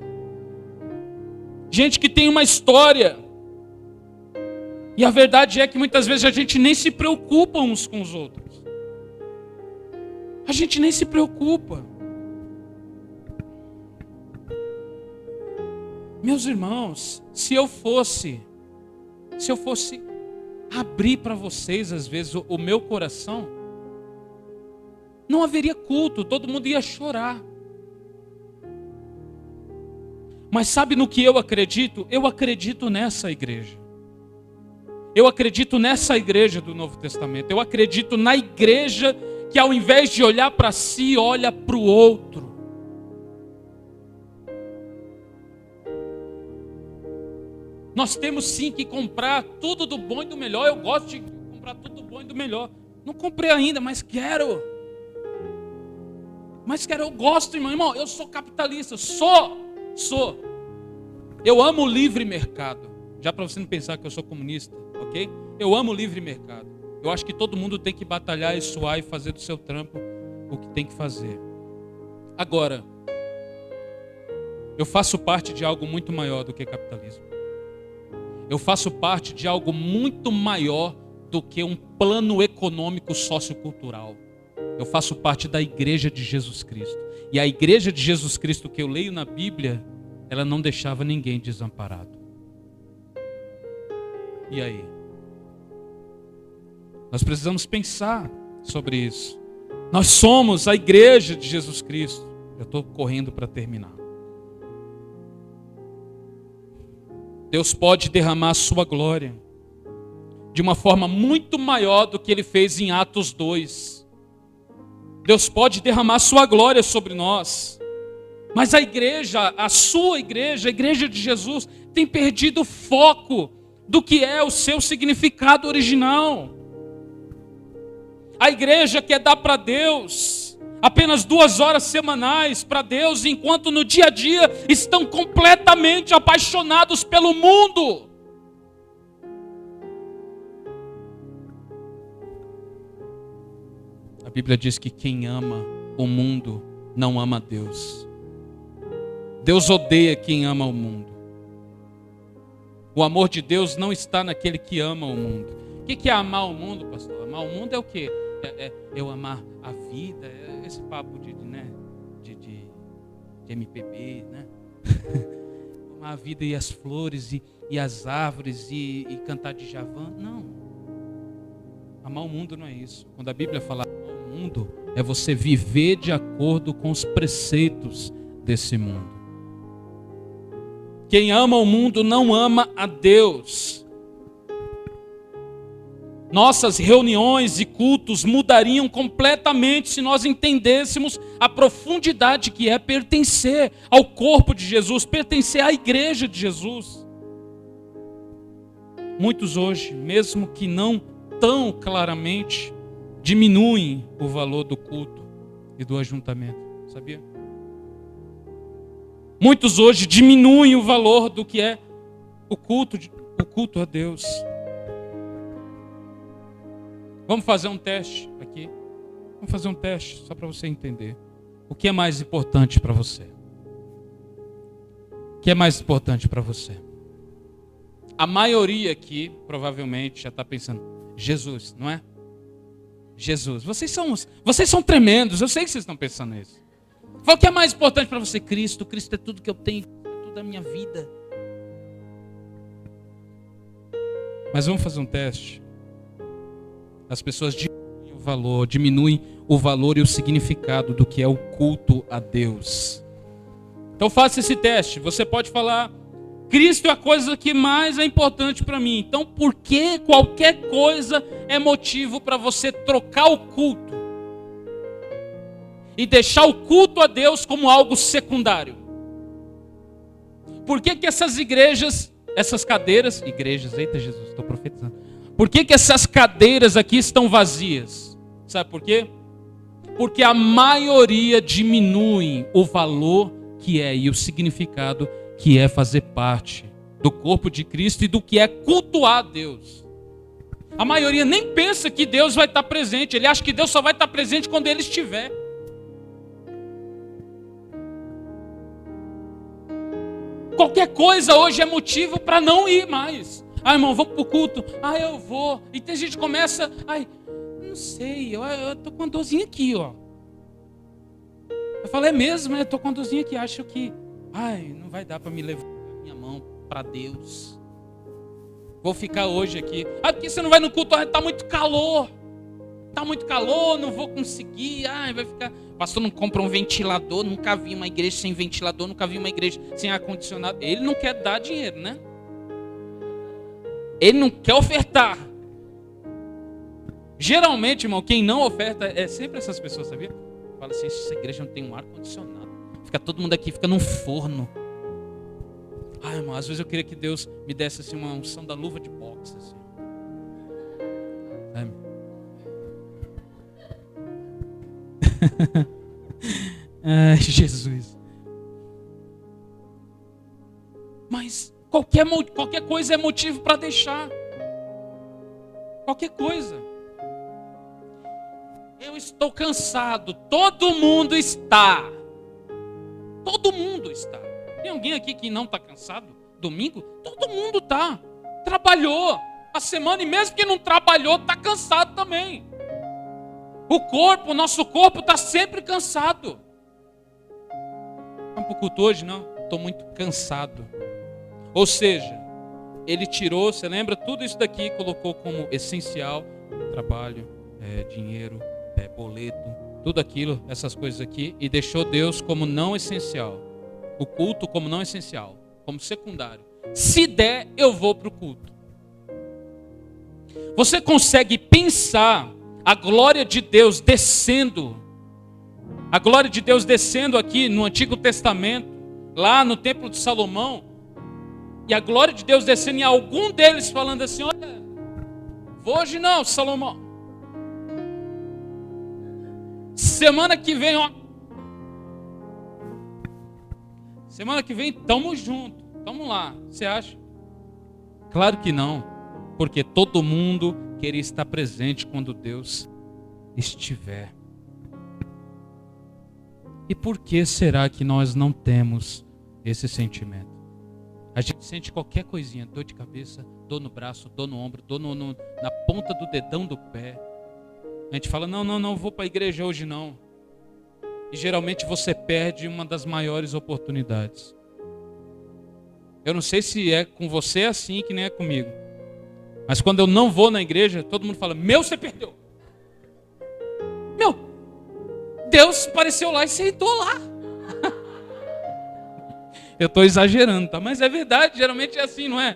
Gente que tem uma história. E a verdade é que muitas vezes a gente nem se preocupa uns com os outros. A gente nem se preocupa. Meus irmãos, se eu fosse abrir para vocês às vezes o meu coração, não haveria culto, todo mundo ia chorar. Mas sabe no que eu acredito? Eu acredito nessa igreja. Eu acredito nessa igreja do Novo Testamento. Eu acredito na igreja que ao invés de olhar para si, olha para o outro. Nós temos sim que comprar tudo do bom e do melhor. Eu gosto de comprar tudo do bom e do melhor. Não comprei ainda, mas quero. Eu gosto, irmão. Irmão, eu sou capitalista. Sou. Eu amo o livre mercado. Já para você não pensar que eu sou comunista, ok? Eu amo o livre mercado. Eu acho que todo mundo tem que batalhar e suar e fazer do seu trampo o que tem que fazer. Agora, eu faço parte de algo muito maior do que capitalismo. Eu faço parte de algo muito maior do que um plano econômico sociocultural. Eu faço parte da igreja de Jesus Cristo. E a igreja de Jesus Cristo que eu leio na Bíblia, ela não deixava ninguém desamparado. E aí? Nós precisamos pensar sobre isso. Nós somos a igreja de Jesus Cristo. Eu estou correndo para terminar. Deus pode derramar a sua glória de uma forma muito maior do que Ele fez em Atos 2. Deus pode derramar a sua glória sobre nós. Mas a igreja, a sua igreja, a igreja de Jesus, tem perdido o foco do que é o seu significado original. A igreja quer dar para Deus apenas 2 horas semanais para Deus, enquanto no dia a dia estão completamente apaixonados pelo mundo. A Bíblia diz que quem ama o mundo não ama Deus. Deus odeia quem ama o mundo. O amor de Deus não está naquele que ama o mundo. O que é amar o mundo, pastor? Amar o mundo é o quê? Eu amar a vida, esse papo de MPB, né? Amar a vida e as flores e as árvores e cantar Djavan. Não. Amar o mundo não é isso. Quando a Bíblia fala amar o mundo, é você viver de acordo com os preceitos desse mundo. Quem ama o mundo não ama a Deus. Nossas reuniões e cultos mudariam completamente se nós entendêssemos a profundidade que é pertencer ao corpo de Jesus, pertencer à igreja de Jesus. Muitos hoje, mesmo que não tão claramente, diminuem o valor do culto e do ajuntamento. Sabia? Muitos hoje diminuem o valor do que é o culto a Deus. Vamos fazer um teste aqui. Vamos fazer um teste só para você entender. O que é mais importante para você? O que é mais importante para você? A maioria aqui provavelmente já está pensando, Jesus, não é? Jesus. Vocês são tremendos, eu sei que vocês estão pensando nisso. Qual que é mais importante para você? Cristo. Cristo é tudo que eu tenho, é tudo a minha vida. Mas vamos fazer um teste. As pessoas diminuem o valor e o significado do que é o culto a Deus. Então faça esse teste. Você pode falar, Cristo é a coisa que mais é importante para mim. Então por que qualquer coisa é motivo para você trocar o culto e deixar o culto a Deus como algo secundário? Por que essas igrejas, essas cadeiras, eita Jesus, estou profetizando. Por que essas cadeiras aqui estão vazias? Sabe por quê? Porque a maioria diminui o valor que é e o significado que é fazer parte do corpo de Cristo e do que é cultuar a Deus. A maioria nem pensa que Deus vai estar presente, ele acha que Deus só vai estar presente quando ele estiver. Qualquer coisa hoje é motivo para não ir mais. Ah, irmão, vamos para o culto. Ah, eu vou. E tem gente que começa, não sei, eu estou com uma dorzinha aqui, ó. Eu falo, é mesmo, eu estou com uma dorzinha aqui, acho que, não vai dar para me levar minha mão para Deus. Vou ficar hoje aqui. Porque você não vai no culto, está muito calor. Está muito calor, não vou conseguir. Vai ficar. Pastor, não compra um ventilador. Nunca vi uma igreja sem ventilador. Nunca vi uma igreja sem ar-condicionado. Ele não quer dar dinheiro, né? Ele não quer ofertar. Geralmente, irmão, quem não oferta é sempre essas pessoas, sabia? Fala assim, essa igreja não tem um ar-condicionado. Fica todo mundo aqui, fica num forno. Irmão, às vezes eu queria que Deus me desse assim, uma unção da luva de boxe. Assim. Ai, Jesus. Mas qualquer coisa é motivo para deixar. Qualquer coisa. Eu estou cansado. Todo mundo está. Todo mundo está. Tem alguém aqui que não está cansado? Domingo? Todo mundo está. Trabalhou a semana e mesmo que não trabalhou, está cansado também. O nosso corpo está sempre cansado. Vamos para o culto hoje? Não, estou muito cansado. Ou seja, ele tirou, você lembra, tudo isso daqui colocou como essencial, trabalho, dinheiro, boleto, tudo aquilo, essas coisas aqui, e deixou Deus como não essencial. O culto como não essencial, como secundário. Se der, eu vou para o culto. Você consegue pensar a glória de Deus descendo? A glória de Deus descendo aqui no Antigo Testamento, lá no Templo de Salomão, e a glória de Deus descendo em algum deles falando assim, olha, hoje não, Salomão. Semana que vem, ó. Semana que vem, tamo junto. Vamos lá, você acha? Claro que não, porque todo mundo queria estar presente quando Deus estiver. E por que será que nós não temos esse sentimento? A gente sente qualquer coisinha, dor de cabeça, dor no braço, dor no ombro, dor na ponta do dedão do pé. A gente fala, não vou para a igreja hoje não. E geralmente você perde uma das maiores oportunidades. Eu não sei se é com você assim que nem é comigo. Mas quando eu não vou na igreja, todo mundo fala, você perdeu. Deus apareceu lá e sentou lá. Eu estou exagerando, tá? Mas é verdade, geralmente é assim, não é?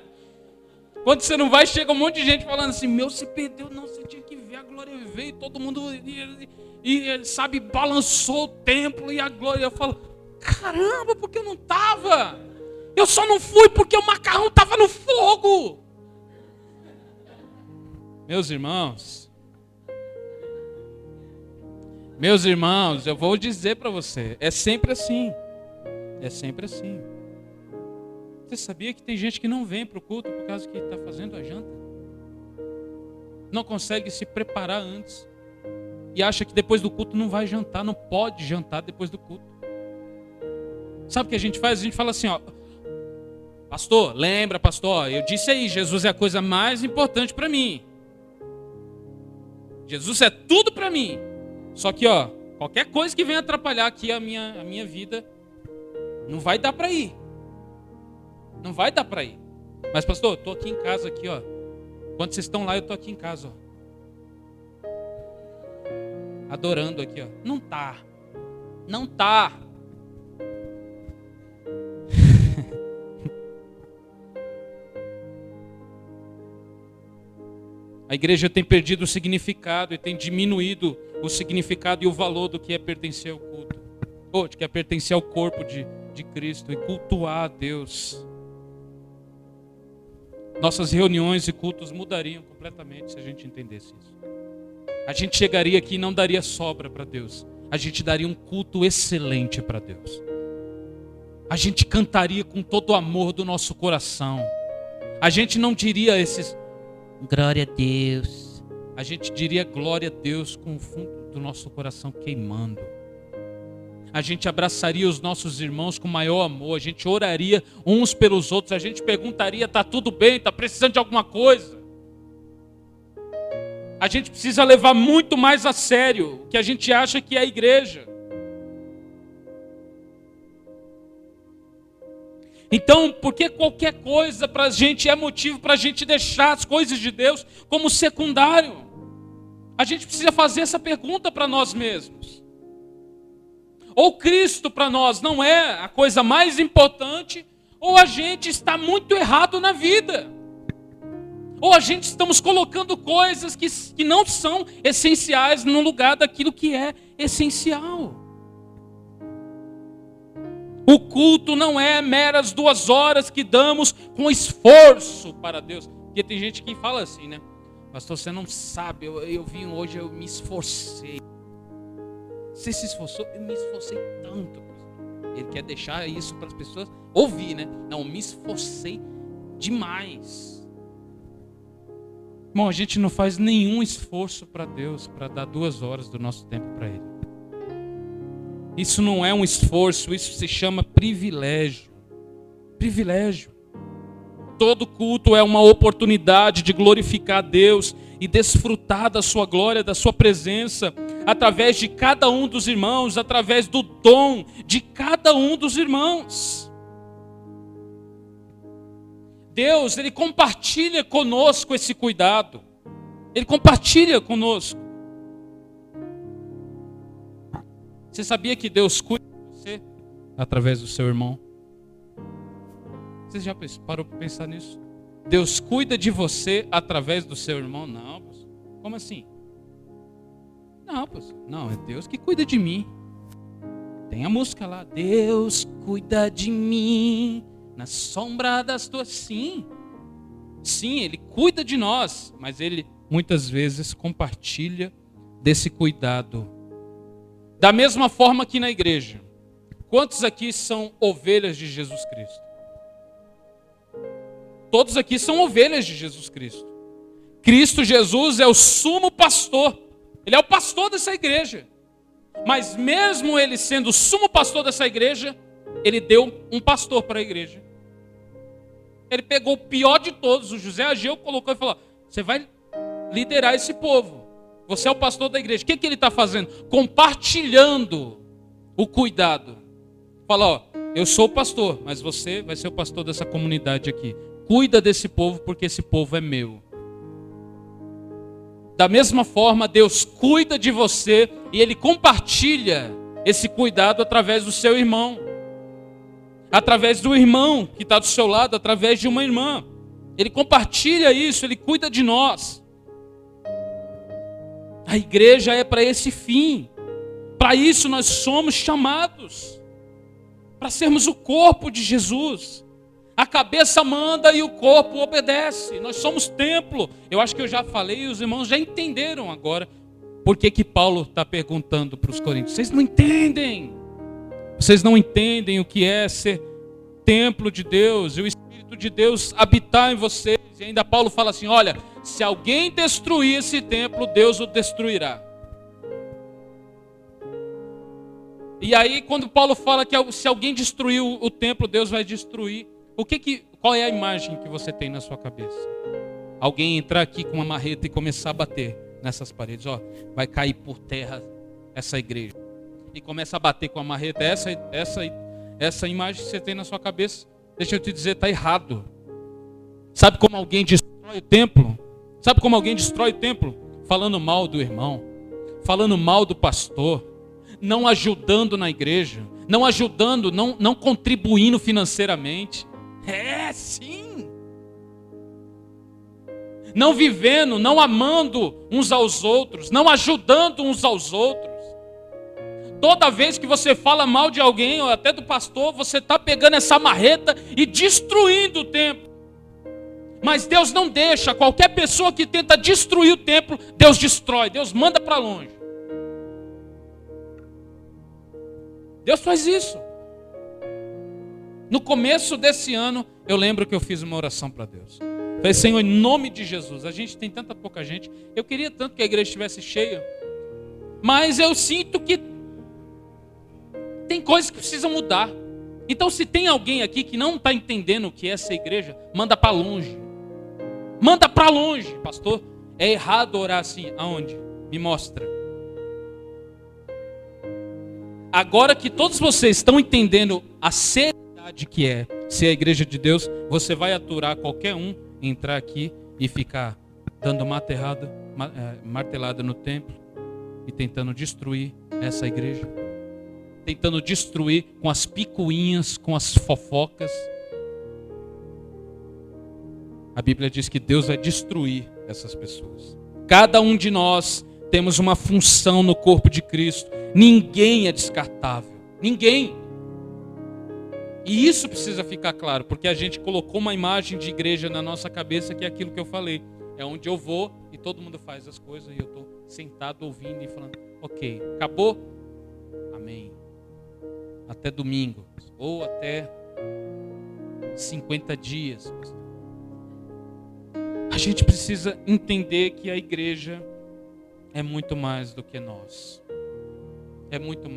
Quando você não vai, chega um monte de gente falando assim, você perdeu, não, você tinha que ver, a glória veio, todo mundo, sabe, balançou o templo e a glória. Eu falo, caramba, porque eu não estava? Eu só não fui porque o macarrão estava no fogo. Meus irmãos, eu vou dizer para você, é sempre assim. É sempre assim. Você sabia que tem gente que não vem para o culto por causa que está fazendo a janta? Não consegue se preparar antes. E acha que depois do culto não vai jantar, não pode jantar depois do culto. Sabe o que a gente faz? A gente fala assim, pastor, lembra, pastor, eu disse aí, Jesus é a coisa mais importante para mim. Jesus é tudo para mim. Só que, qualquer coisa que venha atrapalhar aqui a minha vida, não vai dar para ir. Não vai dar para ir. Mas, pastor, eu estou aqui em casa, aqui, Quando vocês estão lá, eu estou aqui em casa, adorando aqui, Não tá. Não tá. A igreja tem perdido o significado e tem diminuído o significado e o valor do que é pertencer ao culto. De que é pertencer ao corpo de Cristo e cultuar a Deus. Nossas reuniões e cultos mudariam completamente se a gente entendesse isso. A gente chegaria aqui e não daria sobra para Deus. A gente daria um culto excelente para Deus. A gente cantaria com todo o amor do nosso coração. A gente não diria esses glória a Deus. A gente diria glória a Deus com o fundo do nosso coração queimando. A gente abraçaria os nossos irmãos com maior amor. A gente oraria uns pelos outros. A gente perguntaria, está tudo bem? Está precisando de alguma coisa? A gente precisa levar muito mais a sério o que a gente acha que é a igreja. Então, por que qualquer coisa para a gente é motivo para a gente deixar as coisas de Deus como secundário? A gente precisa fazer essa pergunta para nós mesmos. Ou Cristo para nós não é a coisa mais importante, ou a gente está muito errado na vida. Ou a gente estamos colocando coisas que não são essenciais no lugar daquilo que é essencial. O culto não é meras 2 horas que damos com esforço para Deus. Porque tem gente que fala assim, né? Pastor, você não sabe, eu vim hoje, eu me esforcei. Você se esforçou? Eu me esforcei tanto. Ele quer deixar isso para as pessoas ouvir, né? Não, eu me esforcei demais. Bom, a gente não faz nenhum esforço para Deus, para dar 2 horas do nosso tempo para Ele. Isso não é um esforço, isso se chama privilégio. Privilégio. Todo culto é uma oportunidade de glorificar a Deus e desfrutar da sua glória, da sua presença, através de cada um dos irmãos, através do dom de cada um dos irmãos. Deus, Ele compartilha conosco esse cuidado. Ele compartilha conosco. Você sabia que Deus cuida de você através do seu irmão? Você já parou para pensar nisso? Deus cuida de você através do seu irmão? Não, pastor. Como assim? Não, pastor. Não, é Deus que cuida de mim. Tem a música lá. Deus cuida de mim na sombra das tuas... Sim, Ele cuida de nós, mas Ele muitas vezes compartilha desse cuidado. Da mesma forma que na igreja. Quantos aqui são ovelhas de Jesus Cristo? Todos aqui são ovelhas de Jesus Cristo. Cristo Jesus é o sumo pastor. Ele é o pastor dessa igreja. Mas mesmo ele sendo o sumo pastor dessa igreja, ele deu um pastor para a igreja. Ele pegou o pior de todos, o José Ageu, colocou e falou: você vai liderar esse povo. Você é o pastor da igreja. O que ele está fazendo? Compartilhando o cuidado. Fala, ó, eu sou o pastor, mas você vai ser o pastor dessa comunidade aqui. Cuida desse povo, porque esse povo é meu. Da mesma forma, Deus cuida de você e Ele compartilha esse cuidado através do seu irmão. Através do irmão que está do seu lado, através de uma irmã. Ele compartilha isso, Ele cuida de nós. A igreja é para esse fim. Para isso nós somos chamados. Para sermos o corpo de Jesus. A cabeça manda e o corpo obedece. Nós somos templo. Eu acho que eu já falei e os irmãos já entenderam agora por que Paulo está perguntando para os coríntios. Vocês não entendem. Vocês não entendem o que é ser templo de Deus e o Espírito de Deus habitar em vocês. E ainda Paulo fala assim, olha, se alguém destruir esse templo, Deus o destruirá. E aí quando Paulo fala que se alguém destruir o templo, Deus vai destruir. Qual é a imagem que você tem na sua cabeça? Alguém entrar aqui com uma marreta e começar a bater nessas paredes. Ó, vai cair por terra essa igreja. E começa a bater com a marreta. Essa imagem que você tem na sua cabeça, deixa eu te dizer, está errado. Sabe como alguém destrói o templo? Sabe como alguém destrói o templo? Falando mal do irmão, falando mal do pastor, não ajudando na igreja, não ajudando, não contribuindo financeiramente. É, sim. Não vivendo, não amando uns aos outros, não ajudando uns aos outros. Toda vez que você fala mal de alguém, ou até do pastor, você está pegando essa marreta e destruindo o templo. Mas Deus não deixa. Qualquer pessoa que tenta destruir o templo, Deus destrói, Deus manda para longe. Deus faz isso. No começo desse ano, eu lembro que eu fiz uma oração para Deus. Falei, Senhor, em nome de Jesus, a gente tem tanta pouca gente, eu queria tanto que a igreja estivesse cheia, mas eu sinto que tem coisas que precisam mudar. Então se tem alguém aqui que não está entendendo o que é essa igreja, manda para longe. Manda para longe, pastor. É errado orar assim. Aonde? Me mostra. Agora que todos vocês estão entendendo a seriedade que é ser a igreja de Deus, você vai aturar qualquer um entrar aqui e ficar dando martelada no templo e tentando destruir essa igreja. Tentando destruir com as picuinhas, com as fofocas. A Bíblia diz que Deus vai destruir essas pessoas. Cada um de nós temos uma função no corpo de Cristo. Ninguém é descartável. Ninguém. E isso precisa ficar claro, porque a gente colocou uma imagem de igreja na nossa cabeça, que é aquilo que eu falei. É onde eu vou e todo mundo faz as coisas e eu estou sentado ouvindo e falando, ok, acabou? Amém. Até domingo, ou até 50 dias. A gente precisa entender que a igreja é muito mais do que nós. É muito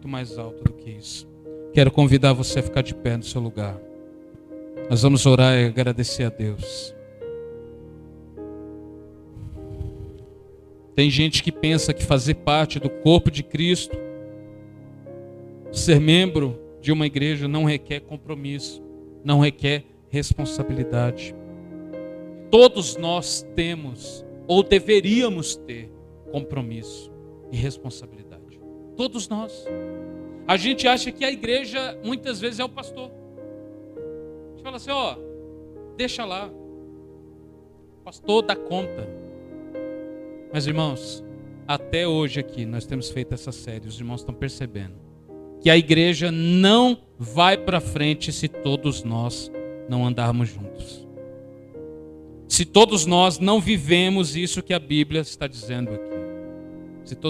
mais alto do que isso. Quero convidar você a ficar de pé no seu lugar. Nós vamos orar e agradecer a Deus. Tem gente que pensa que fazer parte do corpo de Cristo, ser membro de uma igreja, não requer compromisso, não requer responsabilidade. Todos nós temos, ou deveríamos ter, compromisso e responsabilidade. Todos nós. A gente acha que a igreja, muitas vezes, é o pastor. A gente fala assim, ó, deixa lá. O pastor dá conta. Mas, irmãos, até hoje aqui, nós temos feito essa série, os irmãos estão percebendo que a igreja não vai para frente se todos nós não andarmos juntos. Se todos nós não vivemos isso que a Bíblia está dizendo aqui.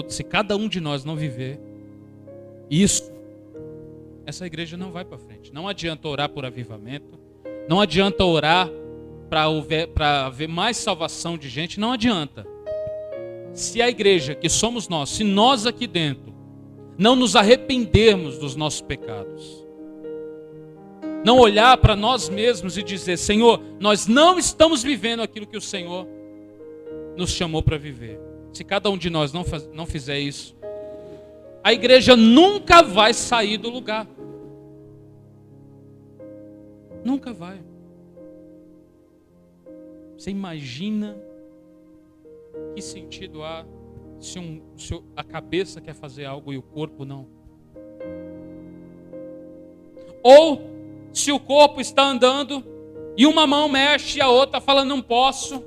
Se cada um de nós não viver isso, essa igreja não vai para frente. Não adianta orar por avivamento, não adianta orar para haver mais salvação de gente, não adianta. Se a igreja que somos nós, se nós aqui dentro não nos arrependermos dos nossos pecados. Não olhar para nós mesmos e dizer: Senhor, nós não estamos vivendo aquilo que o Senhor nos chamou para viver. Se cada um de nós não fizer isso, a igreja nunca vai sair do lugar. Nunca vai. Você imagina que sentido há se a cabeça quer fazer algo e o corpo não? Ou se o corpo está andando e uma mão mexe e a outra fala não posso.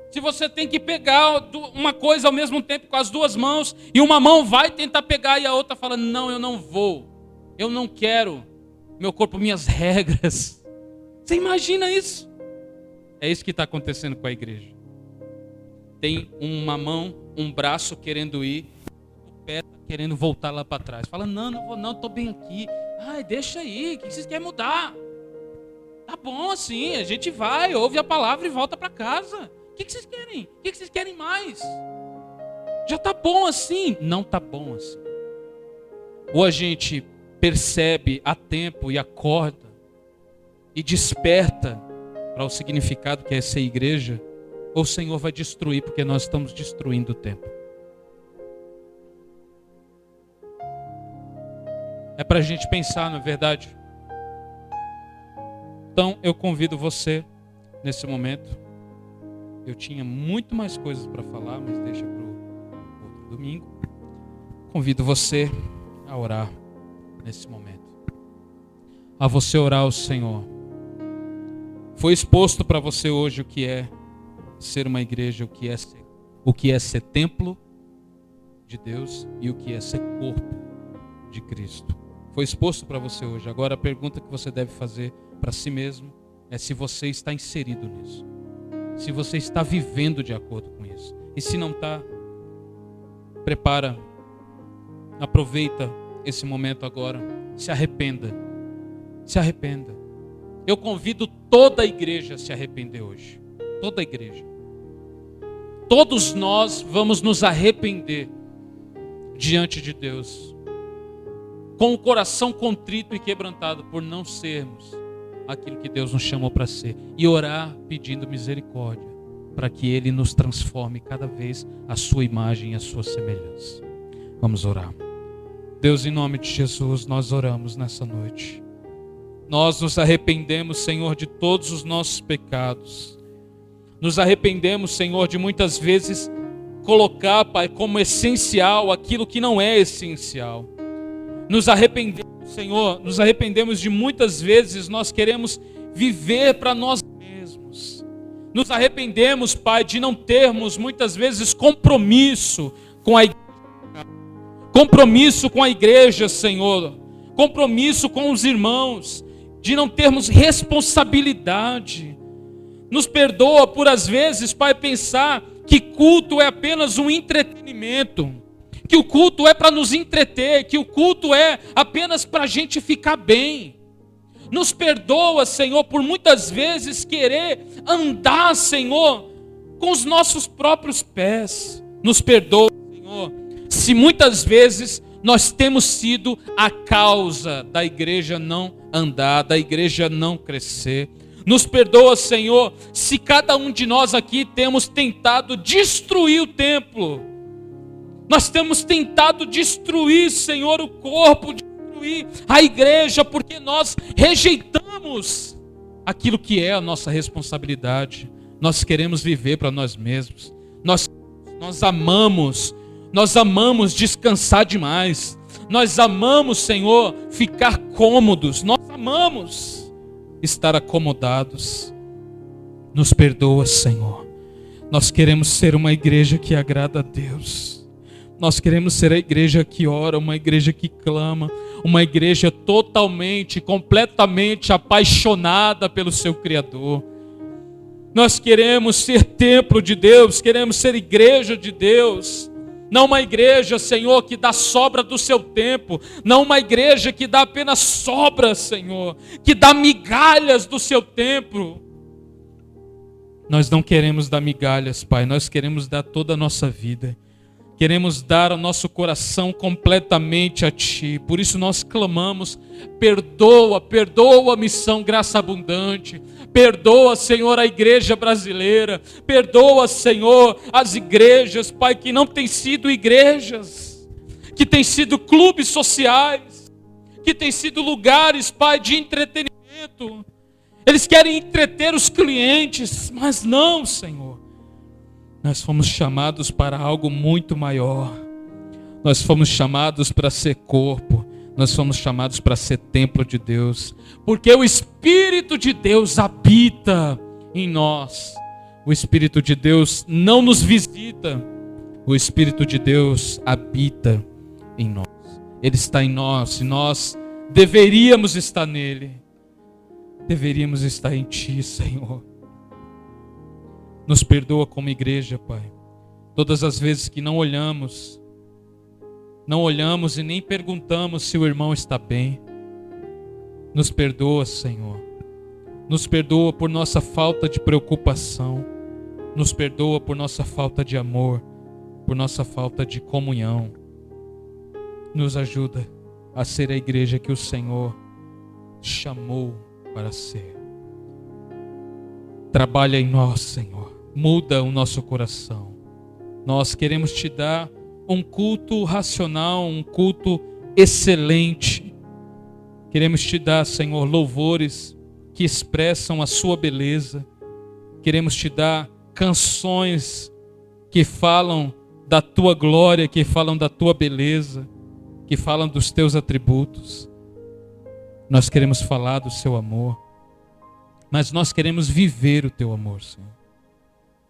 Se você tem que pegar uma coisa ao mesmo tempo com as duas mãos e uma mão vai tentar pegar e a outra fala não, eu não vou, eu não quero, meu corpo, minhas regras. Você imagina isso? É isso que está acontecendo com a igreja. Tem uma mão, um braço querendo ir, o pé está querendo voltar lá para trás. Fala, não vou não, estou bem aqui. Ai, deixa aí, o que vocês querem mudar? Tá bom assim, a gente vai, ouve a palavra e volta para casa. O que vocês querem? O que vocês querem mais? Já tá bom assim? Não tá bom assim. Ou a gente percebe a tempo e acorda e desperta para o significado que é ser igreja, ou o Senhor vai destruir, porque nós estamos destruindo o tempo. É para a gente pensar, na verdade. Então eu convido você nesse momento. Eu tinha muito mais coisas para falar, mas deixa para o outro domingo. Convido você a orar nesse momento. A você orar ao Senhor. Foi exposto para você hoje o que é ser uma igreja, o que é ser templo de Deus e o que é ser corpo de Cristo. Foi exposto para você hoje. Agora a pergunta que você deve fazer para si mesmo é se você está inserido nisso. Se você está vivendo de acordo com isso. E se não está, prepara, aproveita esse momento agora, se arrependa. Se arrependa. Eu convido toda a igreja a se arrepender hoje. Toda a igreja. Todos nós vamos nos arrepender diante de Deus. Com o coração contrito e quebrantado por não sermos aquilo que Deus nos chamou para ser. E orar pedindo misericórdia para que Ele nos transforme cada vez a sua imagem e a sua semelhança. Vamos orar. Deus, em nome de Jesus, nós oramos nessa noite. Nós nos arrependemos, Senhor, de todos os nossos pecados. Nos arrependemos, Senhor, de muitas vezes colocar, Pai, como essencial aquilo que não é essencial. Nos arrependemos, Senhor, nos arrependemos de muitas vezes nós queremos viver para nós mesmos. Nos arrependemos, Pai, de não termos muitas vezes compromisso com a igreja. Compromisso com a igreja, Senhor. Compromisso com os irmãos. De não termos responsabilidade. Nos perdoa por às vezes, Pai, pensar que culto é apenas um entretenimento. Que o culto é para nos entreter, que o culto é apenas para a gente ficar bem. Nos perdoa, Senhor, por muitas vezes querer andar, Senhor, com os nossos próprios pés. Nos perdoa, Senhor, se muitas vezes nós temos sido a causa da igreja não andar, da igreja não crescer. Nos perdoa, Senhor, se cada um de nós aqui temos tentado destruir o templo. Nós temos tentado destruir, Senhor, o corpo, destruir a igreja, porque nós rejeitamos aquilo que é a nossa responsabilidade. Nós queremos viver para nós mesmos. Nós amamos descansar demais. Nós amamos, Senhor, ficar cômodos. Nós amamos estar acomodados. Nos perdoa, Senhor. Nós queremos ser uma igreja que agrada a Deus. Nós queremos ser a igreja que ora, uma igreja que clama, uma igreja totalmente, completamente apaixonada pelo seu Criador. Nós queremos ser templo de Deus, queremos ser igreja de Deus. Não uma igreja, Senhor, que dá sobra do seu tempo. Não uma igreja que dá apenas sobra, Senhor, que dá migalhas do seu tempo. Nós não queremos dar migalhas, Pai, nós queremos dar toda a nossa vida. Queremos dar o nosso coração completamente a Ti. Por isso nós clamamos, perdoa, perdoa a Missão Graça Abundante. Perdoa, Senhor, a igreja brasileira. Perdoa, Senhor, as igrejas, Pai, que não têm sido igrejas, que têm sido clubes sociais, que têm sido lugares, Pai, de entretenimento. Eles querem entreter os clientes, mas não, Senhor. Nós fomos chamados para algo muito maior. Nós fomos chamados para ser corpo. Nós fomos chamados para ser templo de Deus. Porque o Espírito de Deus habita em nós. O Espírito de Deus não nos visita. O Espírito de Deus habita em nós. Ele está em nós e nós deveríamos estar nele. Deveríamos estar em Ti, Senhor. Nos perdoa como igreja, Pai. Todas as vezes que não olhamos e nem perguntamos se o irmão está bem. Nos perdoa, Senhor. Nos perdoa por nossa falta de preocupação. Nos perdoa por nossa falta de amor, por nossa falta de comunhão. Nos ajuda a ser a igreja que o Senhor chamou para ser. Trabalha em nós, Senhor. Muda o nosso coração. Nós queremos Te dar um culto racional, um culto excelente. Queremos Te dar, Senhor, louvores que expressam a Sua beleza. Queremos Te dar canções que falam da Tua glória, que falam da Tua beleza, que falam dos Teus atributos. Nós queremos falar do Seu amor, mas nós queremos viver o Teu amor, Senhor.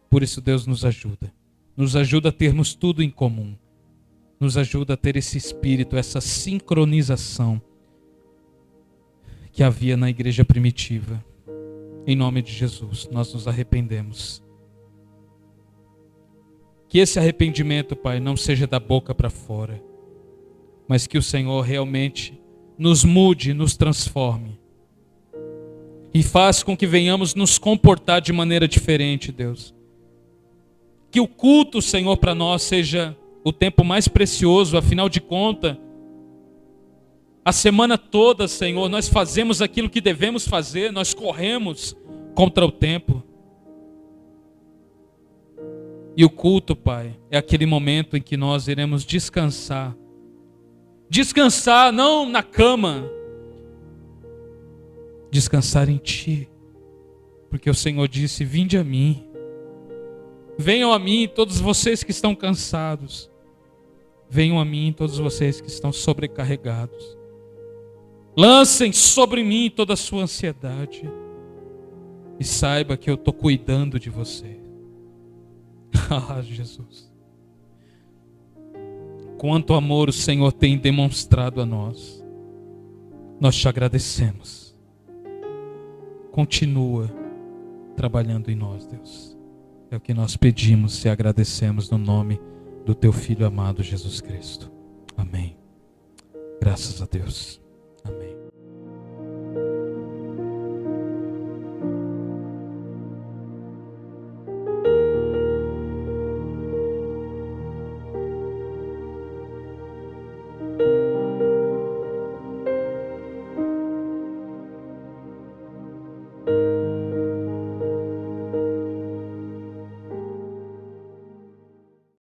Por isso, Deus, nos ajuda a termos tudo em comum, nos ajuda a ter esse espírito, essa sincronização que havia na igreja primitiva. Em nome de Jesus, nós nos arrependemos. Que esse arrependimento, Pai, não seja da boca para fora, mas que o Senhor realmente nos mude, nos transforme e faça com que venhamos nos comportar de maneira diferente, Deus. Que o culto, Senhor, para nós seja o tempo mais precioso. Afinal de contas, a semana toda, Senhor, nós fazemos aquilo que devemos fazer, nós corremos contra o tempo. E o culto, Pai, é aquele momento em que nós iremos descansar. Descansar não na cama, descansar em Ti. Porque o Senhor disse: vinde a mim. Venham a mim todos vocês que estão cansados. Venham a mim todos vocês que estão sobrecarregados. Lancem sobre mim toda a sua ansiedade. E saiba que eu estou cuidando de você. Ah, Jesus. Quanto amor o Senhor tem demonstrado a nós. Nós Te agradecemos. Continua trabalhando em nós, Deus. É o que nós pedimos e agradecemos no nome do Teu Filho amado Jesus Cristo. Amém. Graças a Deus.